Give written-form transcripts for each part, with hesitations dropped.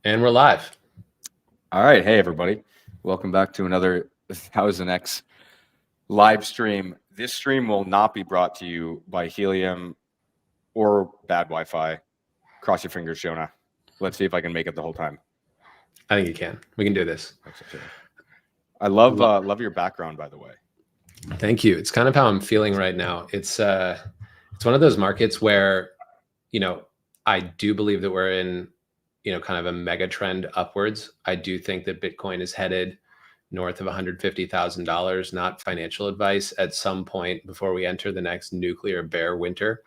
And we're live. All right. Hey, everybody. Welcome back to another 1000X live stream. This stream will not be brought to you by Helium or bad Wi-Fi. Cross your fingers, Jonah. Let's see if I can make it the whole time. I think you can. We can do this. I love your background, by the way. Thank you. It's kind of how I'm feeling right now. It's one of those markets where, I do believe that we're in, kind of a mega trend upwards. I do think that Bitcoin is headed north of $150,000, not financial advice, at some point before we enter the next nuclear bear winter.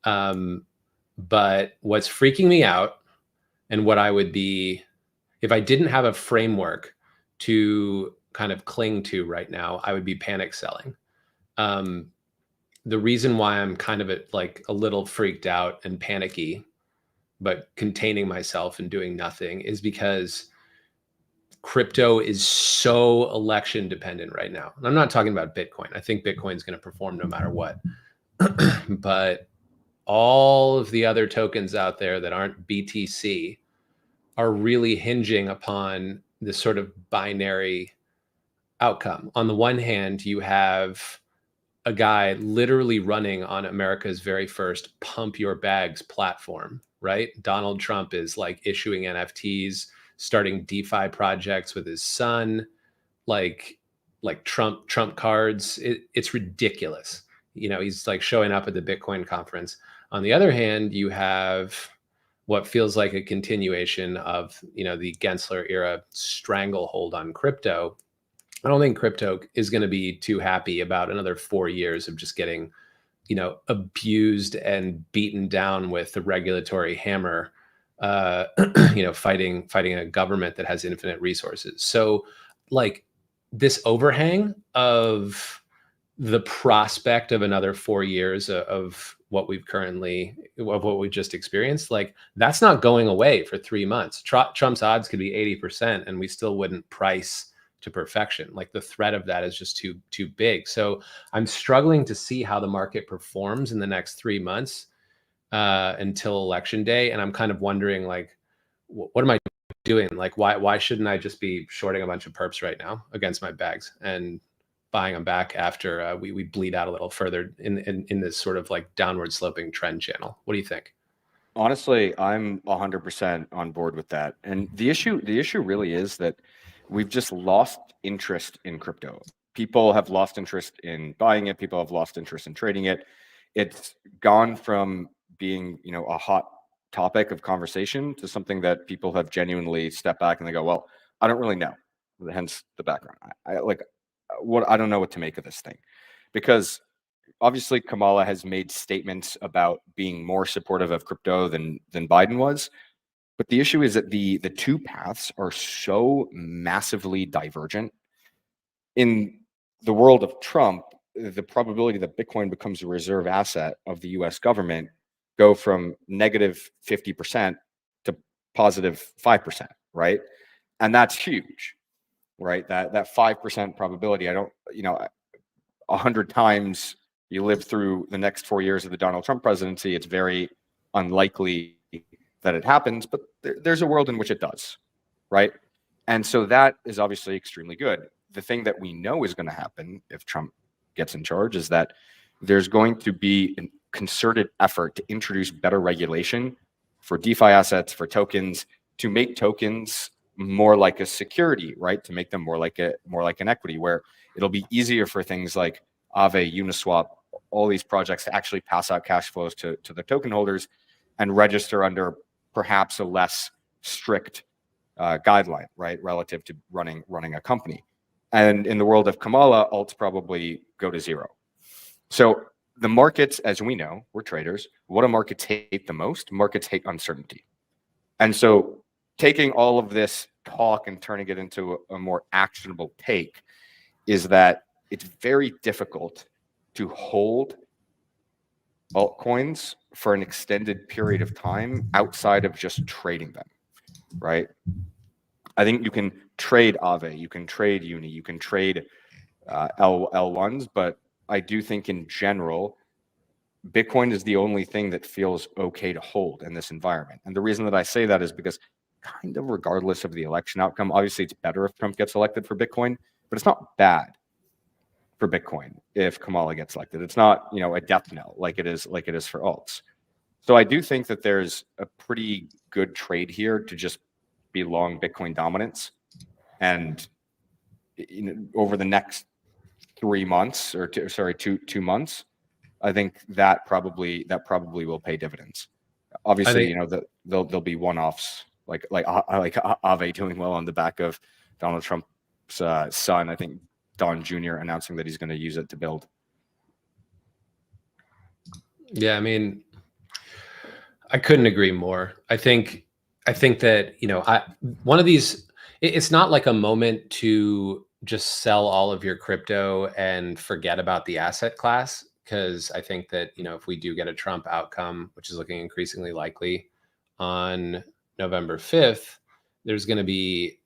But what's freaking me out, and what I would be, if I didn't have a framework to kind of cling to right now, I would be panic selling. The reason why I'm kind of a little freaked out and panicky, but containing myself and doing nothing, is because crypto is so election dependent right now. And I'm not talking about Bitcoin. I think Bitcoin is going to perform no matter what. But all of the other tokens out there that aren't BTC are really hinging upon this sort of binary outcome. On the one hand, you have a guy literally running on America's very first pump your bags platform, right? Donald Trump is like issuing NFTs, starting DeFi projects with his son, like Trump cards. It's ridiculous. He's like showing up at the Bitcoin conference. On the other hand, you have what feels like a continuation of, the Gensler era stranglehold on crypto. I don't think crypto is going to be too happy about another 4 years of just getting, abused and beaten down with the regulatory hammer, fighting a government that has infinite resources. So like this overhang of the prospect of another 4 years of what we just experienced, like that's not going away for 3 months. Trump's odds could be 80% and we still wouldn't price to perfection. Like the threat of that is just too big. So I'm struggling to see how the market performs in the next 3 months until election day. And I'm kind of wondering, like, what am I doing? Like, why shouldn't I just be shorting a bunch of perps right now against my bags and buying them back after we bleed out a little further in this sort of like downward sloping trend channel? What do you think? Honestly, I'm 100% on board with that. And the issue really is that we've just lost interest in crypto. People have lost interest in buying it. People have lost interest in trading it. It's gone from being, a hot topic of conversation to something that people have genuinely stepped back and they go, well, I don't really know. Hence the background. I don't know what to make of this thing, because obviously Kamala has made statements about being more supportive of crypto than Biden was. But the issue is that the two paths are so massively divergent. In the world of Trump, the probability that Bitcoin becomes a reserve asset of the US government go from negative 50% to positive 5%, right? And that's huge, right? That 5% probability, 100 times you live through the next 4 years of the Donald Trump presidency, it's very unlikely that it happens, but there's a world in which it does, right? And so that is obviously extremely good. The thing that we know is going to happen if Trump gets in charge is that there's going to be a concerted effort to introduce better regulation for DeFi assets, for tokens, to make tokens more like a security, right? To make them more like an equity, where it'll be easier for things like Aave, Uniswap, all these projects to actually pass out cash flows to the token holders and register under perhaps a less strict guideline, right, relative to running a company. And in the world of Kamala, alts probably go to zero. So the markets, as we know, we're traders. What do markets hate the most? Markets hate uncertainty. And so taking all of this talk and turning it into a more actionable take is that it's very difficult to hold altcoins for an extended period of time outside of just trading them, right? I think you can trade Aave, you can trade Uni, you can trade L1s, but I do think in general, Bitcoin is the only thing that feels okay to hold in this environment. And the reason that I say that is because kind of regardless of the election outcome. Obviously, it's better if Trump gets elected for Bitcoin, but it's not bad for Bitcoin if Kamala gets elected. It's not, a death knell like it is for alts. So I do think that there's a pretty good trade here to just be long Bitcoin dominance, and over the next 3 months or 2 months, I think that probably will pay dividends. Obviously, there'll be one-offs like Avi doing well on the back of Donald Trump's son. I think Don Jr. announcing that he's going to use it to build. Yeah, I mean, I couldn't agree more. I think that one of these. It's not like a moment to just sell all of your crypto and forget about the asset class, because I think that if we do get a Trump outcome, which is looking increasingly likely on November 5th, there's going to be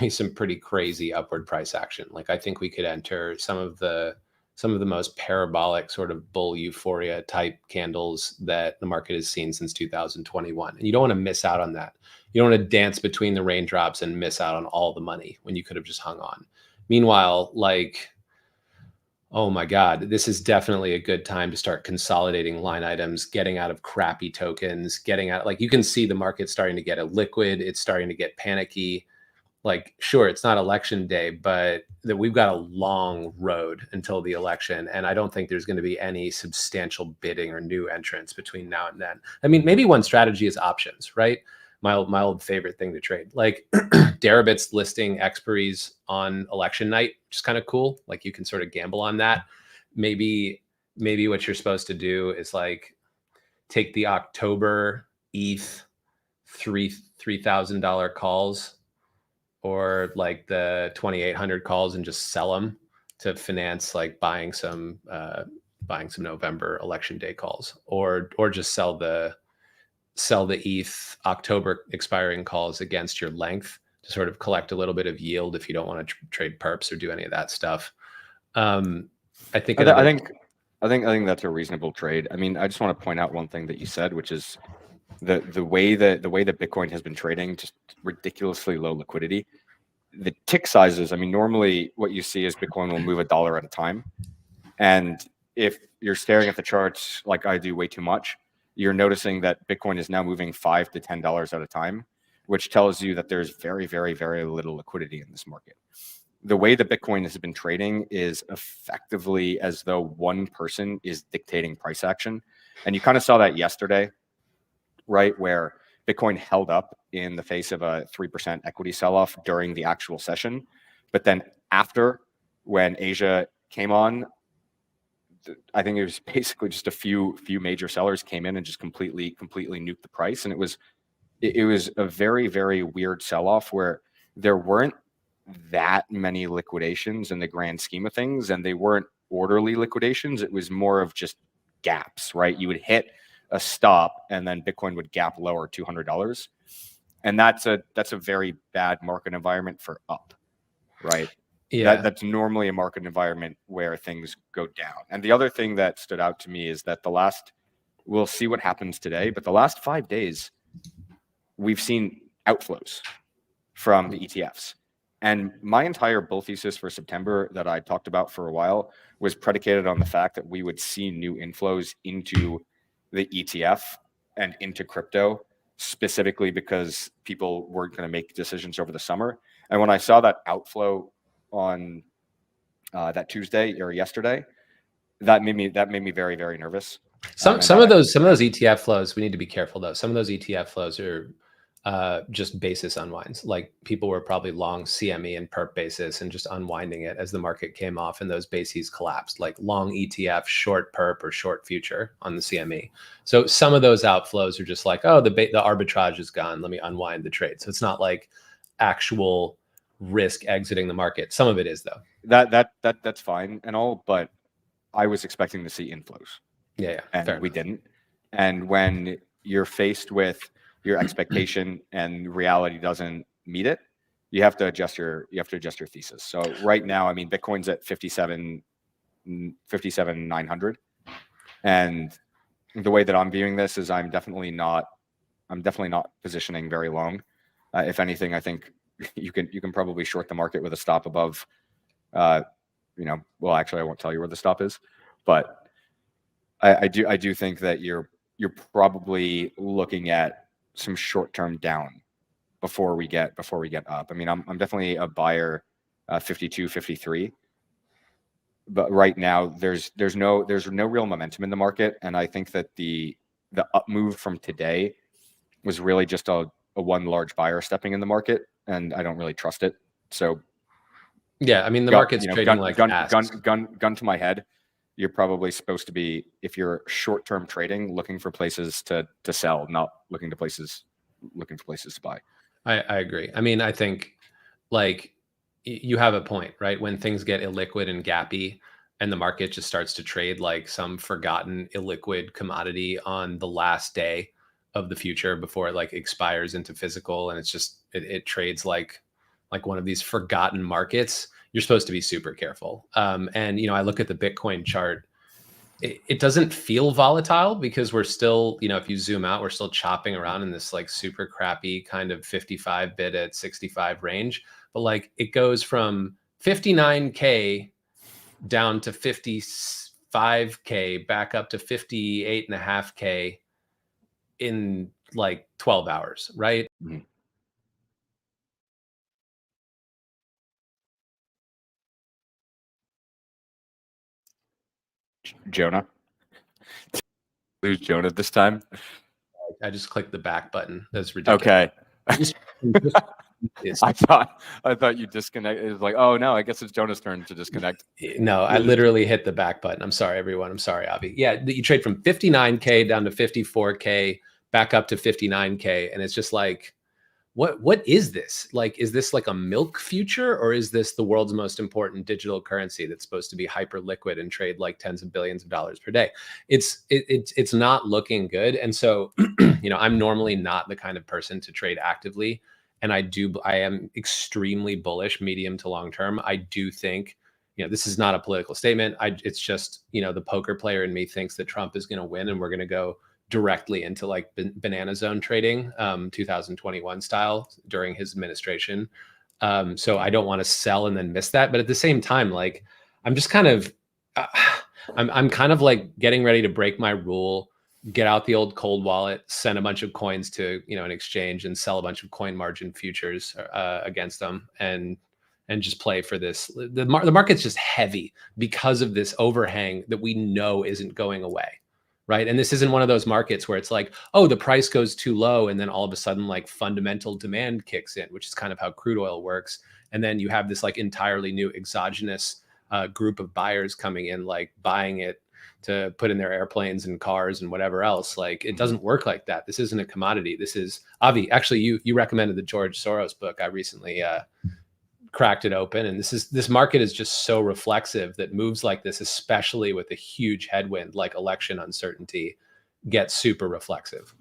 some pretty crazy upward price action. Like, I think we could enter some of the most parabolic sort of bull euphoria type candles that the market has seen since 2021. And you don't want to miss out on that. You don't want to dance between the raindrops and miss out on all the money when you could have just hung on. Meanwhile, oh my God, this is definitely a good time to start consolidating line items, getting out of crappy tokens, you can see the market starting to get illiquid. It's starting to get panicky. Sure, it's not election day, but that we've got a long road until the election. And I don't think there's going to be any substantial bidding or new entrants between now and then. I mean, maybe one strategy is options, right? My old favorite thing to trade, like Deribit's listing expiries on election night, which is kind of cool. Like, you can sort of gamble on that. Maybe what you're supposed to do is take the October ETH $3,000 calls, or the 2,800 calls, and just sell them to finance buying some November election day calls, or just sell the ETH October expiring calls against your length to sort of collect a little bit of yield if you don't want to trade perps or do any of that stuff. I think that's a reasonable trade. I mean, I just want to point out one thing that you said, which is the way that Bitcoin has been trading, just ridiculously low liquidity. The tick sizes, I mean, normally what you see is Bitcoin will move $1 at a time. And if you're staring at the charts like I do way too much, you're noticing that Bitcoin is now moving $5 to $10 at a time, which tells you that there's very, very, very little liquidity in this market. The way that Bitcoin has been trading is effectively as though one person is dictating price action. And you kind of saw that yesterday, right? Where Bitcoin held up in the face of a 3% equity sell-off during the actual session. But then after, when Asia came on, I think it was basically just a few major sellers came in and just completely nuked the price. And it was a very, very weird sell-off where there weren't that many liquidations in the grand scheme of things, and they weren't orderly liquidations. It was more of just gaps, right? You would hit a stop and then Bitcoin would gap lower $200. And that's a very bad market environment for up, right? Yeah. That's normally a market environment where things go down. And the other thing that stood out to me is that we'll see what happens today, but the last 5 days, we've seen outflows from the ETFs. And my entire bull thesis for September that I talked about for a while was predicated on the fact that we would see new inflows into the ETF and into crypto, specifically because people weren't going to make decisions over the summer. And when I saw that outflow on that Tuesday or yesterday, that made me very, very nervous. Some of those ETF flows, we need to be careful though. Some of those ETF flows are just basis unwinds. Like, people were probably long CME and perp basis and just unwinding it as the market came off and those bases collapsed, like long ETF, short perp, or short future on the CME. So some of those outflows are just like, oh, the arbitrage is gone, let me unwind the trade. So it's not like actual risk exiting the market. Some of it is though. That's fine and all, but I was expecting to see inflows. Yeah. And we didn't. And when you're faced with your expectation and reality doesn't meet it, you have to adjust your thesis. So right now, I mean, Bitcoin's at 57,900. And the way that I'm viewing this is I'm definitely not positioning very long. If anything, I think you can probably short the market with a stop above. Well, actually, I won't tell you where the stop is, but I do think that you're probably looking at some short-term down before we get up. I mean, I'm definitely a buyer 52, 53. But right now there's no real momentum in the market, and I think that the up move from today was really just a one large buyer stepping in the market, and I don't really trust it. So yeah, I mean the market's trading like gun to my head. You're probably supposed to be, if you're short-term trading, looking for places to sell, not looking for places to buy. I agree. I mean, I think like you have a point, right? When things get illiquid and gappy and the market just starts to trade like some forgotten illiquid commodity on the last day of the future before it like expires into physical, and it's just it trades like one of these forgotten markets, you're supposed to be super careful. And I look at the Bitcoin chart. It doesn't feel volatile because we're still, if you zoom out, we're still chopping around in this like super crappy kind of 55 bid at 65 range. But like it goes from 59K down to 55K back up to 58.5K in like 12 hours, right? Mm-hmm. Jonah. Lose Jonah this time. I just clicked the back button. That's ridiculous. Okay. I thought you disconnected. It was like, oh no, I guess it's Jonah's turn to disconnect. No, I literally hit the back button. I'm sorry, everyone. I'm sorry, Avi. Yeah, you trade from 59K down to 54K, back up to 59K, and it's just like, what is this? Like, is this like a milk future, or is this the world's most important digital currency that's supposed to be hyper liquid and trade like tens of billions of dollars per day? It's not looking good. And so, I'm normally not the kind of person to trade actively, and I am extremely bullish medium to long term. I do think, this is not a political statement. It's just, the poker player in me thinks that Trump is going to win, and we're going to go directly into like banana zone trading, 2021 style during his administration. So I don't want to sell and then miss that. But at the same time, like I'm just kind of, I'm kind of like getting ready to break my rule, get out the old cold wallet, send a bunch of coins to, an exchange and sell a bunch of coin margin futures against them and just play for this. The market's just heavy because of this overhang that we know isn't going away. Right. And this isn't one of those markets where it's like, oh, the price goes too low, and then all of a sudden like fundamental demand kicks in, which is kind of how crude oil works. And then you have this like entirely new exogenous group of buyers coming in, like buying it to put in their airplanes and cars and whatever else. Like it doesn't work like that. This isn't a commodity. This is Avi. Actually, you recommended the George Soros book. I recently cracked it open, and this market is just so reflexive that moves like this, especially with a huge headwind like election uncertainty, gets super reflexive.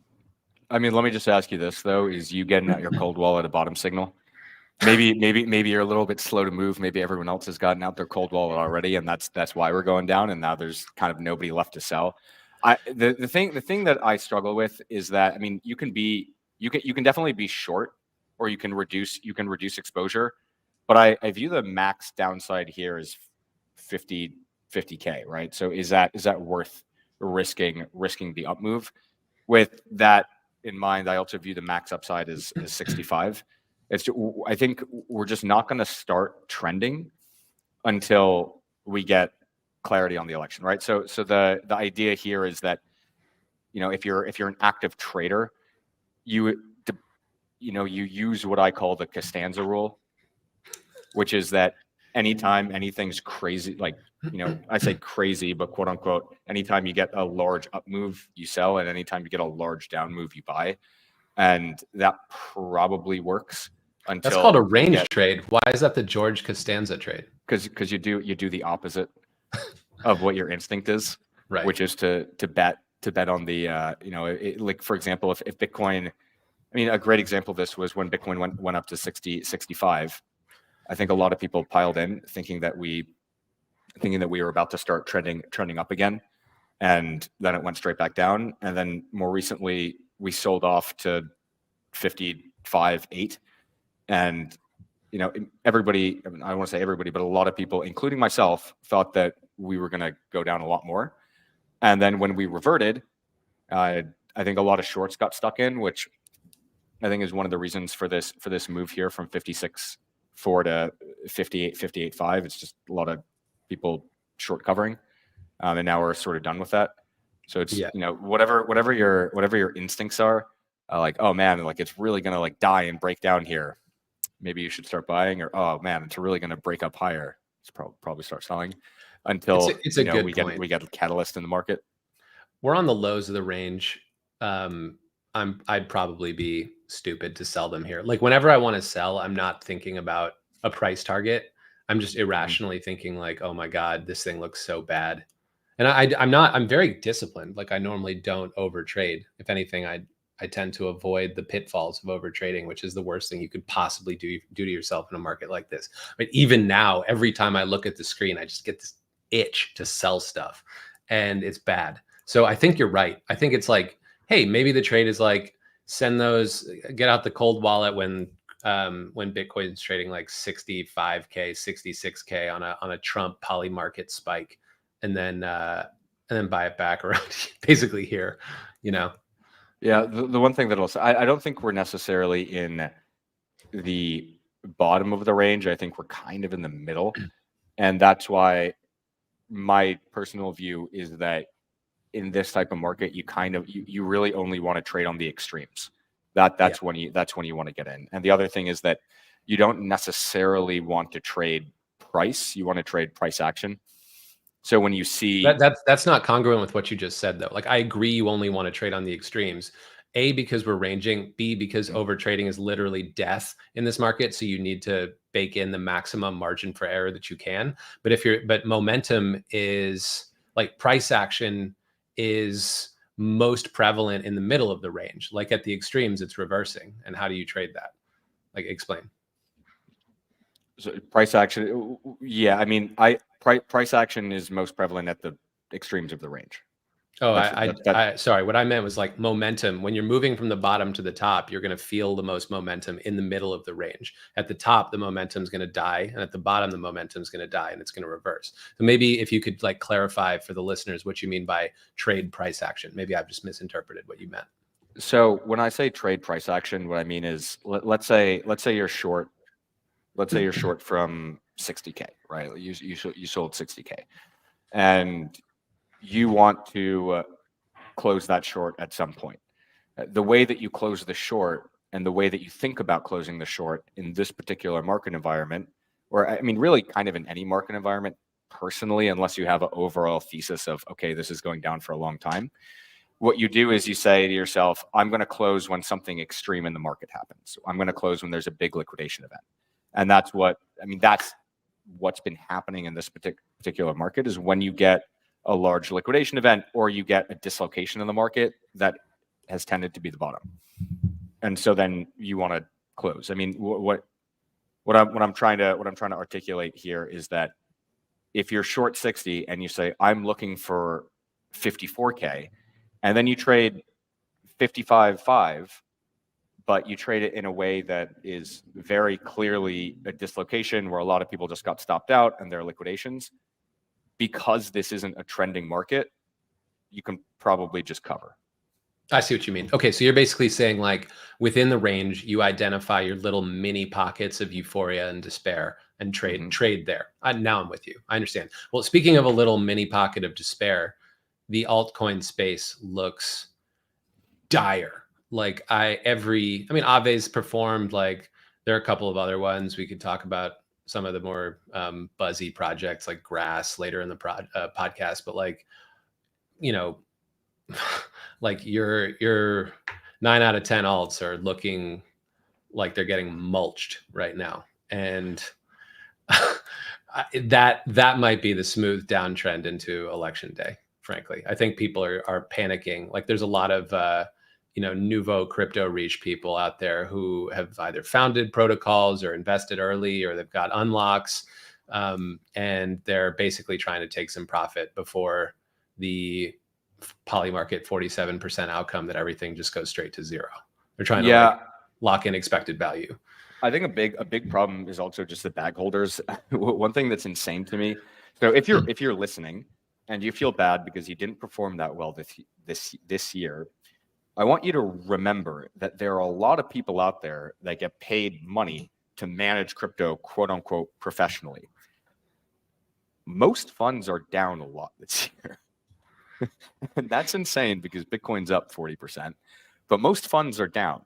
I mean, let me just ask you this though: is you getting out your cold wallet a bottom signal? Maybe you're a little bit slow to move. Maybe everyone else has gotten out their cold wallet already, and that's why we're going down. And now there's kind of nobody left to sell. The thing that I struggle with is that, I mean, you can definitely be short, or you can reduce exposure. But I view the max downside here as 50K, right? So is that worth risking the up move? With that in mind, I also view the max upside as 65. I think we're just not going to start trending until we get clarity on the election, right? So the idea here is that, if you're an active trader, you use what I call the Costanza rule, which is that anytime anything's crazy, like, I say crazy, but quote unquote, anytime you get a large up move, you sell, and anytime you get a large down move, you buy. And that probably works until that's called a range trade. Why is that the George Costanza trade? Because you do the opposite of what your instinct is, right? Which is to bet on the like, for example, if Bitcoin, I mean, a great example of this was when Bitcoin went up to 65. I think a lot of people piled in thinking that we were about to start trending up again, and then it went straight back down. And then more recently, we sold off to 50 5, 8. And, everybody, I don't want to say everybody, but a lot of people, including myself, thought that we were going to go down a lot more. And then when we reverted, I think a lot of shorts got stuck in, which I think is one of the reasons for this move here from 56.4 to 58.5. It's just a lot of people short covering, and now we're sort of done with that. So it's whatever your instincts are, like, oh man, like it's really gonna like die and break down here. Maybe you should start buying, or oh man, it's really gonna break up higher. Let's probably start selling until it's a good we point. get a catalyst in the market. We're on the lows of the range. I'd probably be stupid to sell them here. Like whenever I want to sell, I'm not thinking about a price target. I'm just irrationally thinking like, oh my God, this thing looks so bad. And I'm very disciplined. Like I normally don't overtrade. If anything, I tend to avoid the pitfalls of overtrading, which is the worst thing you could possibly do to yourself in a market like this. But even now, every time I look at the screen, I just get this itch to sell stuff, and it's bad. So I think you're right. I think it's like, hey, maybe the trade is like get out the cold wallet when Bitcoin is trading like 65K, 66K on a Trump poly market spike, and then buy it back around basically here, Yeah, the one thing that also, I don't think we're necessarily in the bottom of the range. I think we're kind of in the middle. And that's why my personal view is that in this type of market, you really only want to trade on the extremes. That's when you want to get in. And the other thing is that you don't necessarily want to trade price. You want to trade price action. So when you see that's not congruent with what you just said, though. Like I agree, you only want to trade on the extremes. A, because we're ranging. B, because overtrading is literally death in this market. So you need to bake in the maximum margin for error that you can. But momentum is like price action is most prevalent in the middle of the range. Like at the extremes, it's reversing. And how do you trade that? Like explain. So price action. Yeah. I mean, price action is most prevalent at the extremes of the range. Oh, sorry. What I meant was like momentum. When you're moving from the bottom to the top, you're going to feel the most momentum in the middle of the range. At the top, the momentum is going to die, and at the bottom, the momentum is going to die, and it's going to reverse. So maybe if you could like clarify for the listeners what you mean by trade price action. Maybe I've just misinterpreted what you meant. So when I say trade price action, what I mean is let's say you're short. Let's say you're short from 60K, right? You sold 60K, and you want to close that short at some point. The way that you close the short and the way that you think about closing the short in this particular market environment, or I mean, really kind of in any market environment personally, unless you have an overall thesis of, okay, this is going down for a long time. What you do is you say to yourself, I'm going to close when something extreme in the market happens. I'm going to close when there's a big liquidation event. And that's what's been happening in this particular market is when you get a large liquidation event or you get a dislocation in the market that has tended to be the bottom. And so then you want to close. I mean, what I'm trying to articulate here is that if you're short 60 and you say, I'm looking for 54K, and then you trade 55.5, but you trade it in a way that is very clearly a dislocation where a lot of people just got stopped out and their liquidations, because this isn't a trending market, you can probably just cover. I see what you mean. Okay, so you're basically saying like within the range, you identify your little mini pockets of euphoria and despair and trade there. Now I'm with you. I understand. Well, speaking of a little mini pocket of despair, the altcoin space looks dire. Like Aave's performed. Like there are a couple of other ones we could talk about, some of the more buzzy projects like Grass later in the podcast, but like, like your 9 out of 10 alts are looking like they're getting mulched right now. And that might be the smooth downtrend into election day. Frankly, I think people are panicking. Like there's a lot of, nouveau crypto reach people out there who have either founded protocols or invested early, or they've got unlocks. And they're basically trying to take some profit before the poly market 47% outcome that everything just goes straight to zero. They're trying to lock in expected value. I think a big problem is also just the bag holders. One thing that's insane to me. So if you're listening and you feel bad because you didn't perform that well this year, I want you to remember that there are a lot of people out there that get paid money to manage crypto, quote unquote, professionally. Most funds are down a lot this year. And that's insane because Bitcoin's up 40%, but most funds are down.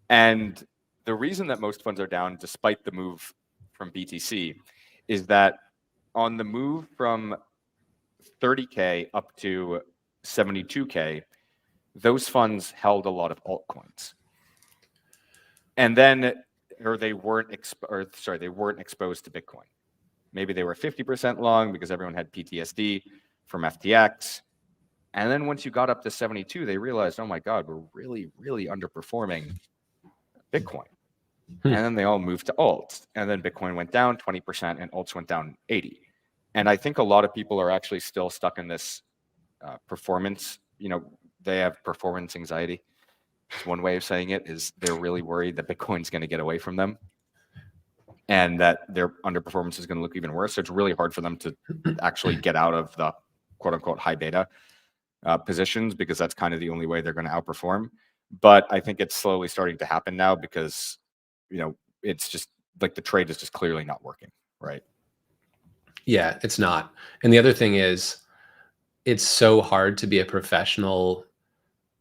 And the reason that most funds are down, despite the move from BTC, is that on the move from 30K up to 72K, those funds held a lot of altcoins. And then, they weren't exposed to Bitcoin. Maybe they were 50% long because everyone had PTSD from FTX. And then once you got up to 72, they realized, oh my God, we're really, really underperforming Bitcoin. And then they all moved to alts. And then Bitcoin went down 20% and alts went down 80. And I think a lot of people are actually still stuck in this performance. They have performance anxiety. Just one way of saying it is they're really worried that Bitcoin's going to get away from them and that their underperformance is going to look even worse. So it's really hard for them to actually get out of the quote unquote high beta positions, because that's kind of the only way they're going to outperform. But I think it's slowly starting to happen now because, it's just like the trade is just clearly not working, right? Yeah, it's not. And the other thing is, it's so hard to be a professional,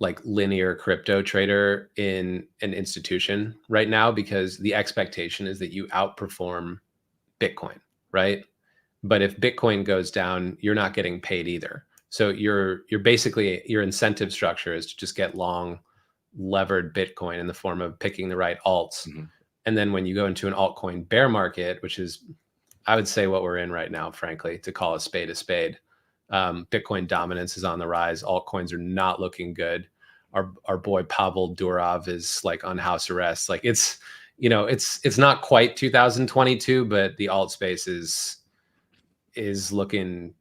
like linear crypto trader in an institution right now, because the expectation is that you outperform Bitcoin, right? But if Bitcoin goes down, you're not getting paid either. So you're basically, your incentive structure is to just get long levered Bitcoin in the form of picking the right alts. Mm-hmm. And then when you go into an altcoin bear market, which is, I would say, what we're in right now, frankly, to call a spade, Bitcoin dominance is on the rise. Altcoins are not looking good. Our boy Pavel Durov is like on house arrest. Like it's not quite 2022, but the alt space is looking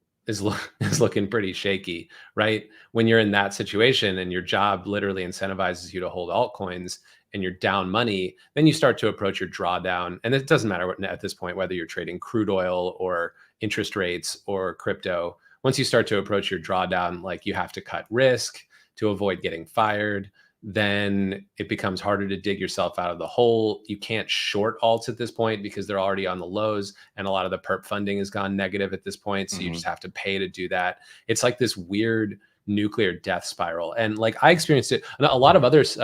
pretty shaky, right? When you're in that situation and your job literally incentivizes you to hold altcoins and you're down money, then you start to approach your drawdown. And it doesn't matter at this point whether you're trading crude oil or interest rates or crypto. Once you start to approach your drawdown, like you have to cut risk to avoid getting fired, then it becomes harder to dig yourself out of the hole. You can't short alts at this point because they're already on the lows, and a lot of the perp funding has gone negative at this point. So you just have to pay to do that. It's like this weird nuclear death spiral. And like I experienced it, a lot of others,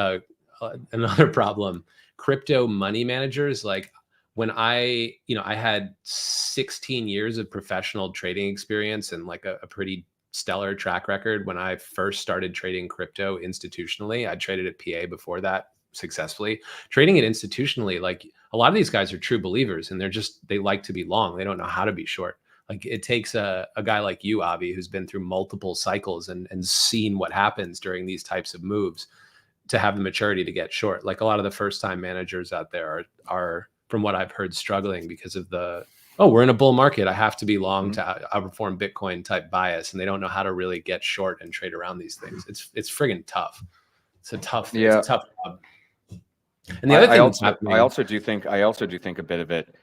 another problem, crypto money managers, like when I had 16 years of professional trading experience and like a pretty stellar track record when I first started trading crypto institutionally. I traded at PA before that successfully. Trading it institutionally, like a lot of these guys are true believers and they like to be long. They don't know how to be short. Like it takes a guy like you, Avi, who's been through multiple cycles and seen what happens during these types of moves to have the maturity to get short. Like a lot of the first time managers out there are from what I've heard, struggling because of we're in a bull market, I have to be long to outperform Bitcoin type bias. And they don't know how to really get short and trade around these things. It's friggin' tough. It's a tough job. And the other thing that's happening, I also do think a bit of it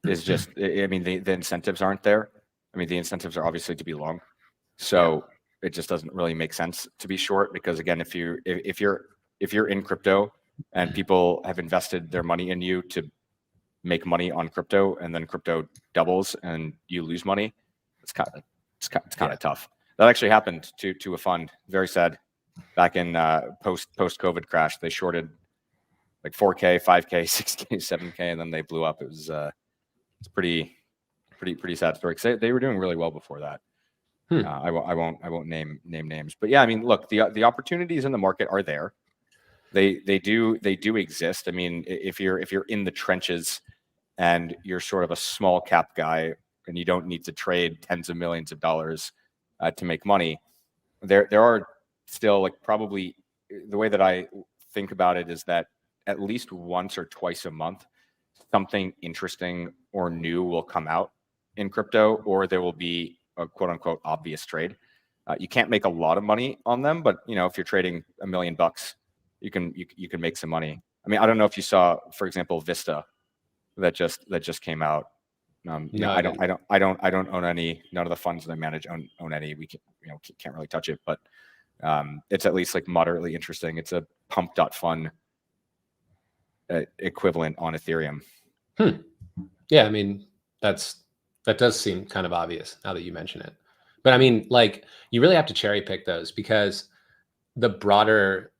is just, I mean, the incentives aren't there. I mean, the incentives are obviously to be long. So it just doesn't really make sense to be short, because again, if you're in crypto and people have invested their money in you to make money on crypto, and then crypto doubles and you lose money, it's kind of tough. That actually happened to a fund. Very sad. Back in post COVID crash, they shorted like 4K, 5K, 6K, 7K, and then they blew up. It was it's pretty sad story, because they were doing really well before that. I won't name names, but yeah, I mean, look, the opportunities in the market are there. They do exist. I mean, if you're in the trenches and you're sort of a small cap guy and you don't need to trade tens of millions of dollars to make money, there are still, like, probably the way that I think about it is that at least once or twice a month, something interesting or new will come out in crypto, or there will be a quote unquote obvious trade. You can't make a lot of money on them, but if you're trading $1 million, you can make some money I mean, I don't know if you saw, for example, Vista that just came out. No, I don't own any. None of the funds that I manage own any. We can't really touch it, but it's at least like moderately interesting. It's a pump.fun equivalent on Ethereum. Yeah, I mean, that does seem kind of obvious now that you mention it. But I mean, like, you really have to cherry pick those, because the broader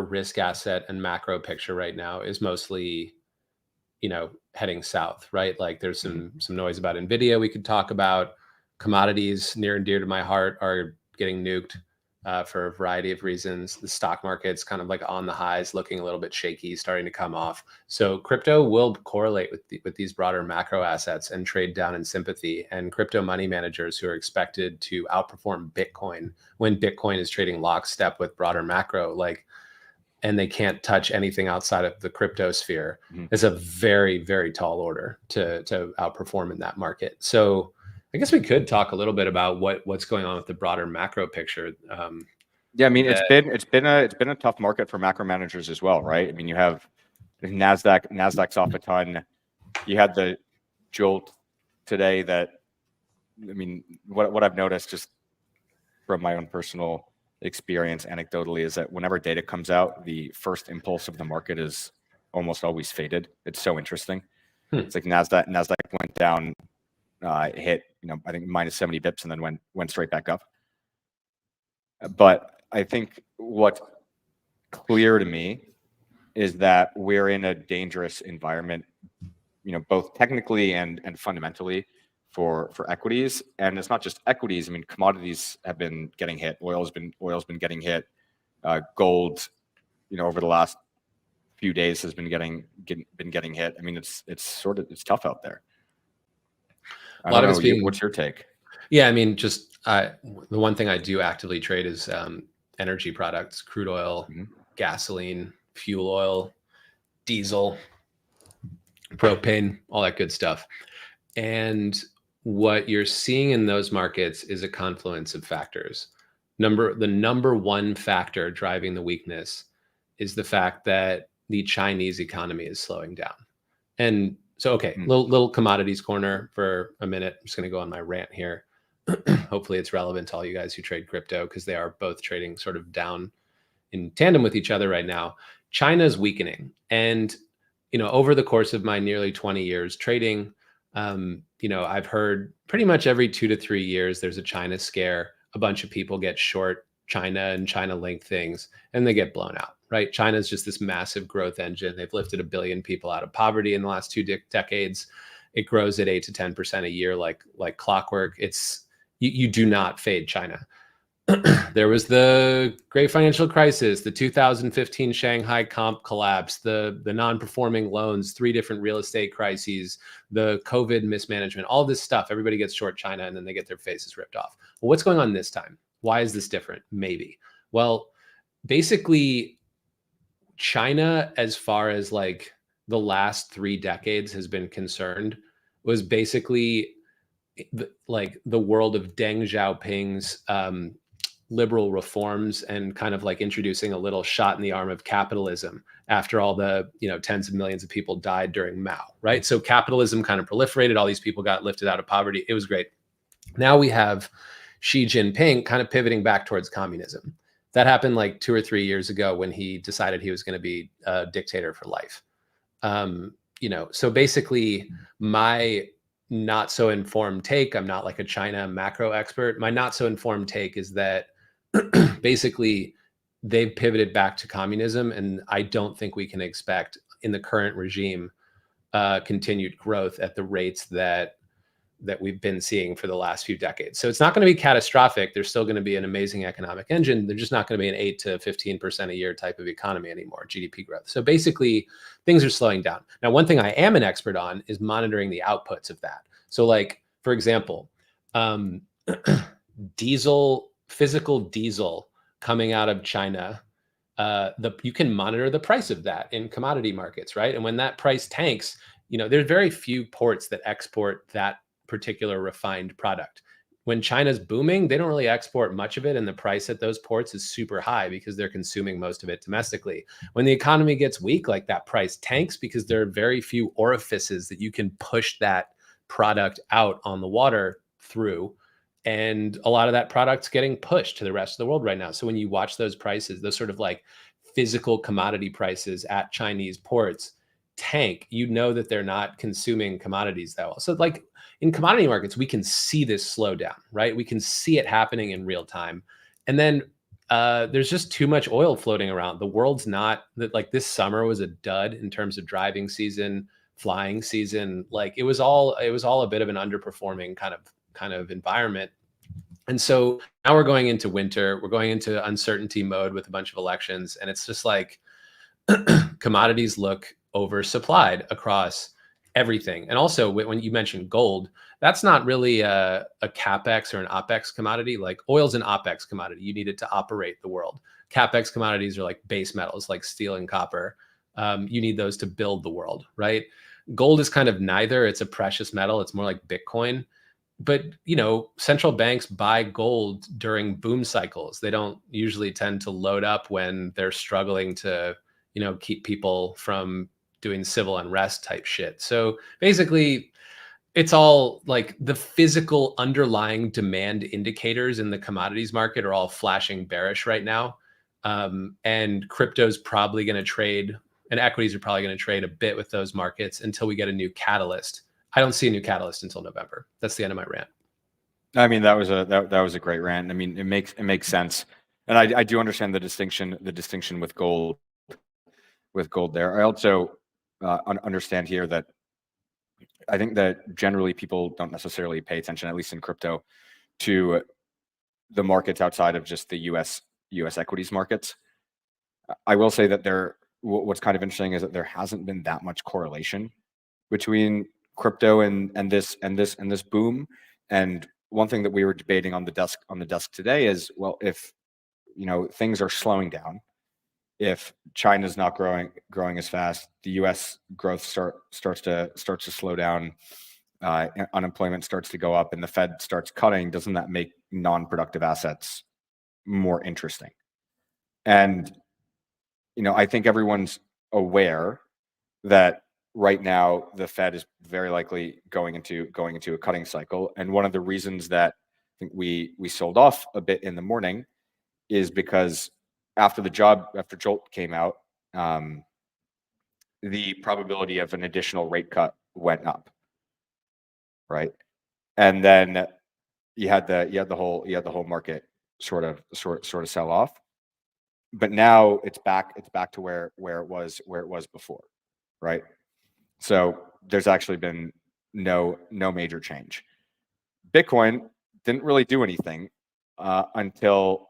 risk asset and macro picture right now is mostly, heading south, right? Like, there's some noise about Nvidia we could talk about. Commodities near and dear to my heart are getting nuked for a variety of reasons. The stock market's kind of like on the highs, looking a little bit shaky, starting to come off. So crypto will correlate with these broader macro assets and trade down in sympathy. And crypto money managers who are expected to outperform Bitcoin when Bitcoin is trading lockstep with broader macro, like, and they can't touch anything outside of the crypto sphere, is a very, very tall order to outperform in that market. So I guess we could talk a little bit about what's going on with the broader macro picture. Yeah, I mean, it's been a tough market for macro managers as well, right? I mean, you have Nasdaq's off a ton. You had the jolt today that, I mean, what I've noticed just from my own personal experience anecdotally is that whenever data comes out, the first impulse of the market is almost always faded. It's so interesting. It's like Nasdaq went down, hit, I think minus 70 bips and then went straight back up. But I think what's clear to me is that we're in a dangerous environment, both technically and fundamentally for equities. And it's not just equities. I mean, commodities have been getting hit. Oil's been getting hit. Gold, over the last few days has been getting hit. I mean, it's tough out there. I don't know. What's your take? Yeah, I mean, just the one thing I do actively trade is energy products, crude oil, gasoline, fuel oil, diesel, propane, all that good stuff. And what you're seeing in those markets is a confluence of factors. The number one factor driving the weakness is the fact that the Chinese economy is slowing down. And so, okay, little commodities corner for a minute. I'm just going to go on my rant here. Hopefully it's relevant to all you guys who trade crypto, because they are both trading sort of down in tandem with each other right now. China's weakening. And, over the course of my nearly 20 years trading, I've heard pretty much every 2 to 3 years, there's a China scare. A bunch of people get short China and China linked things, and they get blown out, right? China's just this massive growth engine. They've lifted 1 billion people out of poverty in the last 2 decades. It grows at 8 to 10% a year, like clockwork. You do not fade China. There was the great financial crisis, the 2015 Shanghai comp collapse, the non-performing loans, 3 different real estate crises, the COVID mismanagement, all this stuff. Everybody gets short China and then they get their faces ripped off. Well, what's going on this time? Why is this different? Maybe. Well, basically, China, as far as like the last 3 decades has been concerned, was basically like the world of Deng Xiaoping's liberal reforms and kind of like introducing a little shot in the arm of capitalism after all the tens of millions of people died during Mao, right? So capitalism kind of proliferated. All these people got lifted out of poverty. It was great. Now we have Xi Jinping kind of pivoting back towards communism. That happened like 2 or 3 years ago when he decided he was going to be a dictator for life. So basically my not so informed take, I'm not like a China macro expert. My not so informed take is that basically they've pivoted back to communism. And I don't think we can expect in the current regime continued growth at the rates that we've been seeing for the last few decades. So it's not going to be catastrophic. There's still going to be an amazing economic engine. They're just not going to be an 8 to 15% a year type of economy anymore, GDP growth. So basically things are slowing down. Now, one thing I am an expert on is monitoring the outputs of that. So like, for example, physical diesel coming out of China, you can monitor the price of that in commodity markets, right? And when that price tanks, there's very few ports that export that particular refined product. when China's booming, they don't really export much of it, and the price at those ports is super high because they're consuming most of it domestically. When the economy gets weak, like that price tanks because there are very few orifices that you can push that product out on the water through. And a lot of that product's getting pushed to the rest of the world right now. So when you watch those prices, those sort of like physical commodity prices at Chinese ports tank, you know that they're not consuming commodities that well. So like in commodity markets, we can see this slowdown, right? We can see it happening in real time. And then there's just too much oil floating around. The world's not like this summer was a dud in terms of driving season, flying season. Like it was all a bit of an underperforming kind of environment. And so now we're going into winter, we're going into uncertainty mode with a bunch of elections. And it's just like commodities look oversupplied across everything. And also when you mentioned gold, that's not really a capex or an opex commodity. Like oil's an opex commodity. You need it to operate the world. Capex commodities are like base metals like steel and copper. You need those to build the world, right? Gold is kind of neither. It's a precious metal. It's more like Bitcoin. But central banks buy gold during boom cycles. They don't usually tend to load up when they're struggling to keep people from doing civil unrest type shit. So basically, it's all like the physical underlying demand indicators in the commodities market are all flashing bearish right now. And crypto's probably going to trade, and equities are probably going to trade a bit with those markets until we get a new catalyst. I don't see a new catalyst until November. That's the end of my rant. I mean, that was a great rant. I mean, it makes sense, and I do understand the distinction with gold there. I also understand here that I think that generally people don't necessarily pay attention, at least in crypto, to the markets outside of just the U.S. equities markets. I will say that what's kind of interesting is that there hasn't been that much correlation between crypto and this boom. And one thing that we were debating on the desk today is, well, if things are slowing down, if China's not growing as fast, the U.S. growth starts to slow down, unemployment starts to go up, and the Fed starts cutting, doesn't that make non-productive assets more interesting? And I think everyone's aware that right now the Fed is very likely going into a cutting cycle, and one of the reasons that I think we sold off a bit in the morning is because after Jolt came out, the probability of an additional rate cut went up, right? And then you had the whole market sort of sell off, but now it's back to where it was before, right? So there's actually been no major change. Bitcoin didn't really do anything until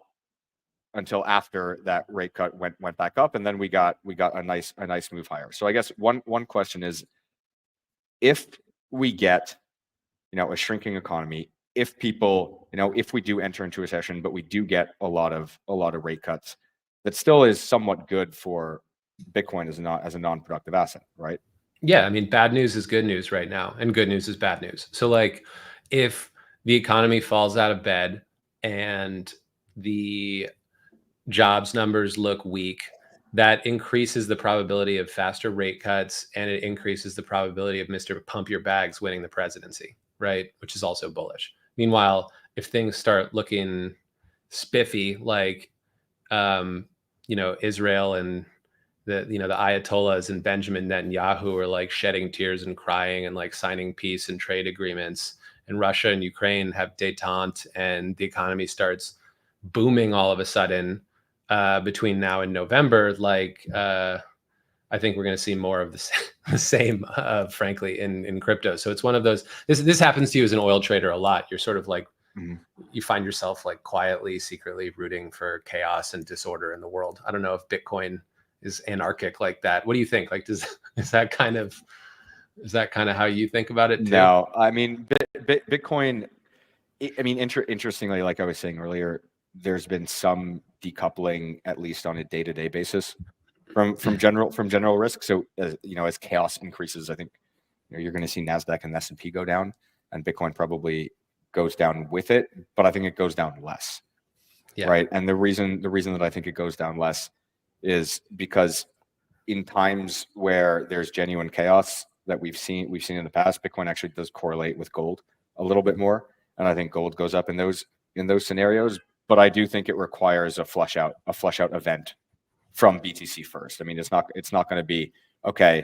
after that rate cut went back up, and then we got a nice move higher. So I guess one question is, if we get a shrinking economy, if people if we do enter into a recession, but we do get a lot of rate cuts, that still is somewhat good for Bitcoin as a non-productive asset, right? Yeah, I mean, bad news is good news right now, and good news is bad news. So like, if the economy falls out of bed and the jobs numbers look weak, that increases the probability of faster rate cuts, and it increases the probability of Mr. Pump Your Bags winning the presidency, right? Which is also bullish. Meanwhile, if things start looking spiffy, like Israel and the Ayatollahs and Benjamin Netanyahu are like shedding tears and crying and like signing peace and trade agreements, and Russia and Ukraine have détente, and the economy starts booming all of a sudden between now and November, I think we're going to see more of the same, frankly, in crypto. So it's one of those. This happens to you as an oil trader a lot. You're sort of like, you find yourself like quietly, secretly rooting for chaos and disorder in the world. I don't know if Bitcoin is anarchic like that. What do you think? Like, is that kind of how you think about it too? No, I mean, Bitcoin. I mean, interestingly, like I was saying earlier, there's been some decoupling, at least on a day-to-day basis, from general risk. So as chaos increases, I think you're going to see NASDAQ and S&P go down, and Bitcoin probably goes down with it, but I think it goes down less. Yeah. Right. And the reason that I think it goes down less is because in times where there's genuine chaos that we've seen in the past, Bitcoin actually does correlate with gold a little bit more. And I think gold goes up in those scenarios. But I do think it requires a flush out event from BTC first. I mean, it's not going to be, okay,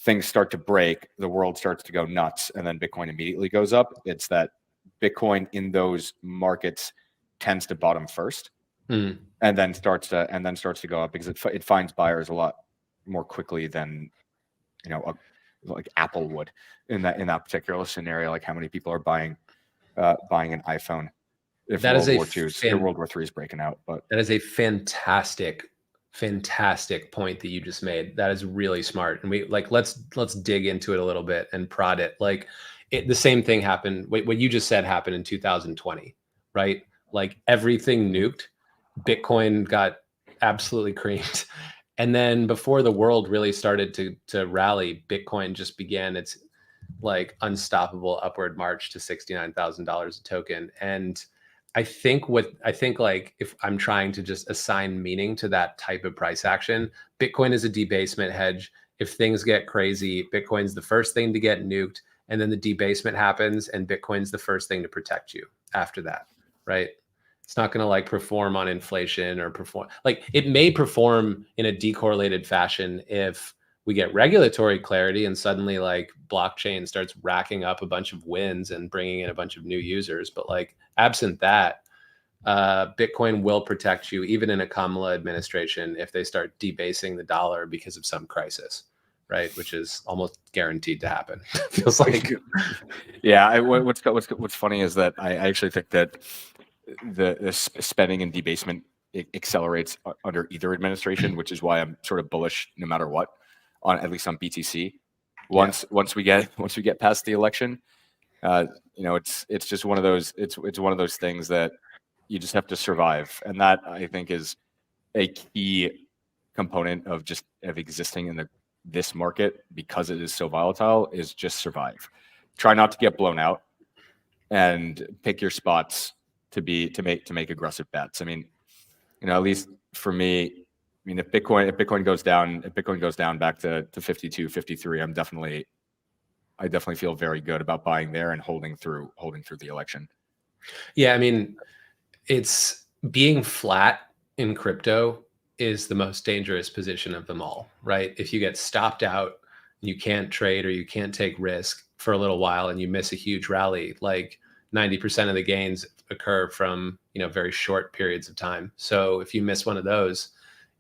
things start to break, the world starts to go nuts, and then Bitcoin immediately goes up. It's that Bitcoin in those markets tends to bottom first, and then starts to go up because it finds buyers a lot more quickly than like Apple would in that particular scenario. Like how many people are buying an iPhone if That World War III is breaking out? But that is a fantastic point that you just made. That is really smart. And we let's dig into it a little bit and prod it. Like the same thing happened. What you just said happened in 2020, right? Like everything nuked. Bitcoin got absolutely creamed. And then before the world really started to rally, Bitcoin just began its like unstoppable upward march to $69,000 a token. And I think like if I'm trying to just assign meaning to that type of price action, Bitcoin is a debasement hedge. If things get crazy, Bitcoin's the first thing to get nuked, and then the debasement happens, and Bitcoin's the first thing to protect you after that, right? It's not going to like perform on inflation or perform like it may perform in a decorrelated fashion if we get regulatory clarity and suddenly like blockchain starts racking up a bunch of wins and bringing in a bunch of new users. But like absent that, Bitcoin will protect you even in a Kamala administration if they start debasing the dollar because of some crisis, right? Which is almost guaranteed to happen. Feels like. Yeah. What's funny is that I actually think that the spending and debasement accelerates under either administration, which is why I'm sort of bullish no matter what, on at least on BTC. Once we get past the election, it's just one of those things that you just have to survive, and that I think is a key component of existing in this market, because it is so volatile, is just survive. Try not to get blown out, and pick your spots to make aggressive bets. I mean, at least for me, I mean, if Bitcoin goes down back to 52, 53, I definitely feel very good about buying there and holding through the election. Yeah, I mean, it's being flat in crypto is the most dangerous position of them all, right? If you get stopped out, you can't trade or you can't take risk for a little while and you miss a huge rally, like 90% of the gains occur from, very short periods of time. So if you miss one of those,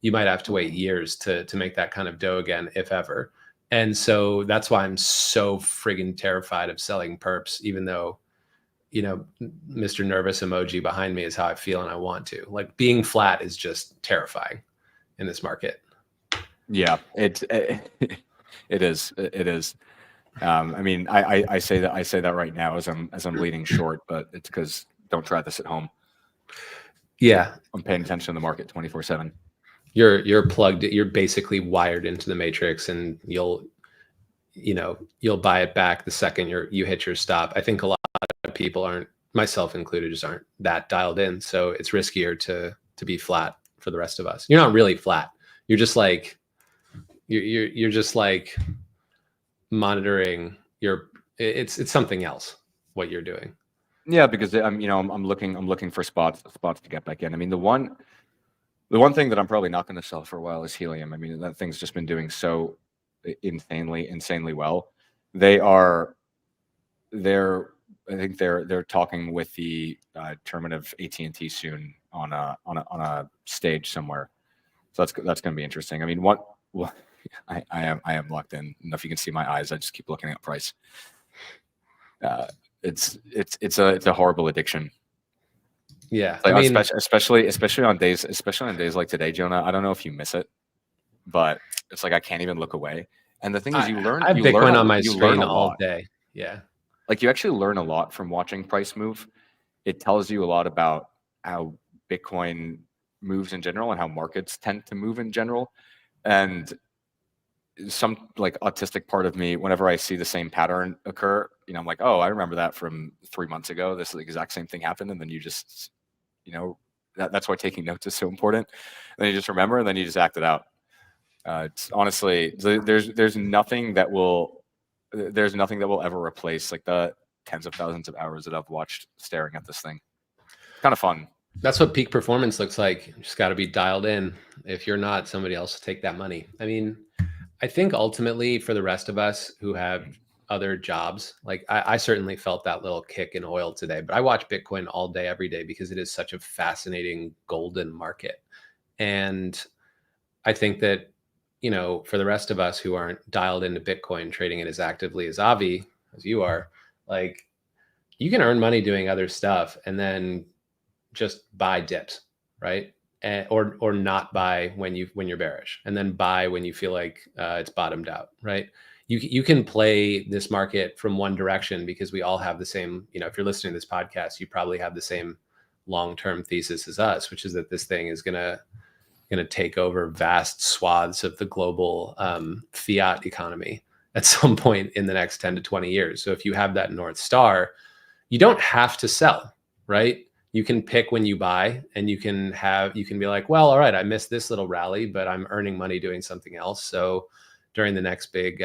you might have to wait years to make that kind of dough again, if ever. And so that's why I'm so friggin' terrified of selling perps, even though, Mr. Nervous emoji behind me is how I feel and I want to. Like being flat is just terrifying in this market. Yeah, it is. It is. I mean, I say that right now as I'm bleeding short, but it's because don't try this at home. Yeah, I'm paying attention to the market 24/7. You're plugged. You're basically wired into the matrix, and you'll buy it back the second you hit your stop. I think a lot of people aren't, myself included, just aren't that dialed in. So it's riskier to be flat for the rest of us. You're not really flat. You're just like you're just like monitoring it's something else what you're doing. Yeah, because I'm looking for spots to get back in. I mean, the one thing that I'm probably not going to sell for a while is helium. I mean, that thing's just been doing so insanely well. I think they're talking with the chairman of AT&T soon on a stage somewhere. So that's going to be interesting. I mean, I am locked in. I don't know if you can see my eyes. I just keep looking at price. It's a horrible addiction. Yeah, like, I mean, especially on days like today, Jonah. I don't know if you miss it, but it's like I can't even look away. And the thing is, you learn. I have Bitcoin on my screen all day. Yeah, like you actually learn a lot from watching price move. It tells you a lot about how Bitcoin moves in general and how markets tend to move in general. And some like autistic part of me, whenever I see the same pattern occur, you know, I'm like, oh, I remember that from 3 months ago. This is the exact same thing happened. And then you just, you know, that's why taking notes is so important. And then you just remember, and then you just act it out. It's honestly, there's nothing that will ever replace like the tens of thousands of hours that I've watched staring at this thing. Kind of fun. That's what peak performance looks like. You just got to be dialed in. If you're not, somebody else will take that money. I mean, I think ultimately for the rest of us who have other jobs, like I certainly felt that little kick in oil today, but I watch Bitcoin all day, every day, because it is such a fascinating golden market. And I think that, you know, for the rest of us who aren't dialed into Bitcoin, trading it as actively as Avi, as you are, like you can earn money doing other stuff and then just buy dips, right? Or not buy when you're bearish, and then buy when you feel like it's bottomed out, right? You can play this market from one direction because we all have the same. You know, if you're listening to this podcast, you probably have the same long-term thesis as us, which is that this thing is gonna take over vast swaths of the global fiat economy at some point in the next 10 to 20 years. So if you have that North Star, you don't have to sell, right? You can pick when you buy, and you can be like, well, all right, I missed this little rally, but I'm earning money doing something else. So during the next big,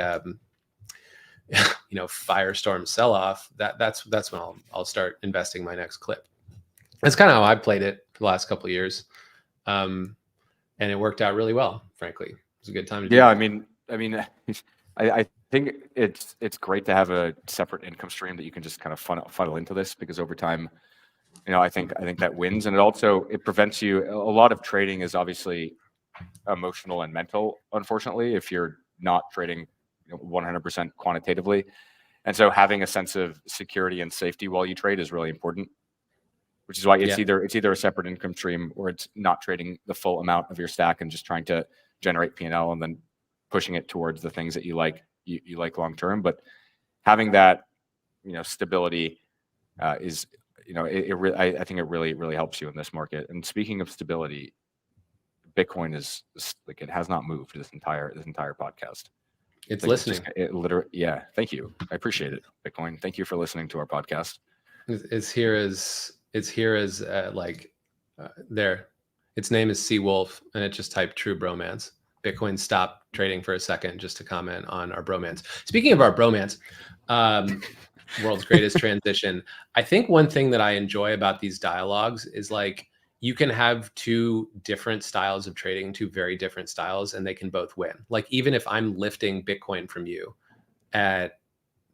firestorm sell-off, that's when I'll start investing my next clip. That's kind of how I played it for the last couple of years. And it worked out really well, frankly. It was a good time to do it. I think it's great to have a separate income stream that you can just kind of funnel into this, because over time, you know, I think that wins. And it prevents you. A lot of trading is obviously emotional and mental, unfortunately, if you're not trading 100% quantitatively. And so having a sense of security and safety while you trade is really important, which is why it's either a separate income stream, or it's not trading the full amount of your stack and just trying to generate P&L and then pushing it towards the things that you like long term. But having that, stability is, I think it really helps you in this market. And speaking of stability, Bitcoin is like, it has not moved this entire podcast. It's like listening. It literally, yeah. Thank you. I appreciate it, Bitcoin. Thank you for listening to our podcast. It's here as there. Its name is Seawolf, and it just typed true bromance. Bitcoin stopped trading for a second just to comment on our bromance. Speaking of our bromance, world's greatest transition. I think one thing that I enjoy about these dialogues is like you can have two different styles of trading, two very different styles, and they can both win. Like even if I'm lifting Bitcoin from you at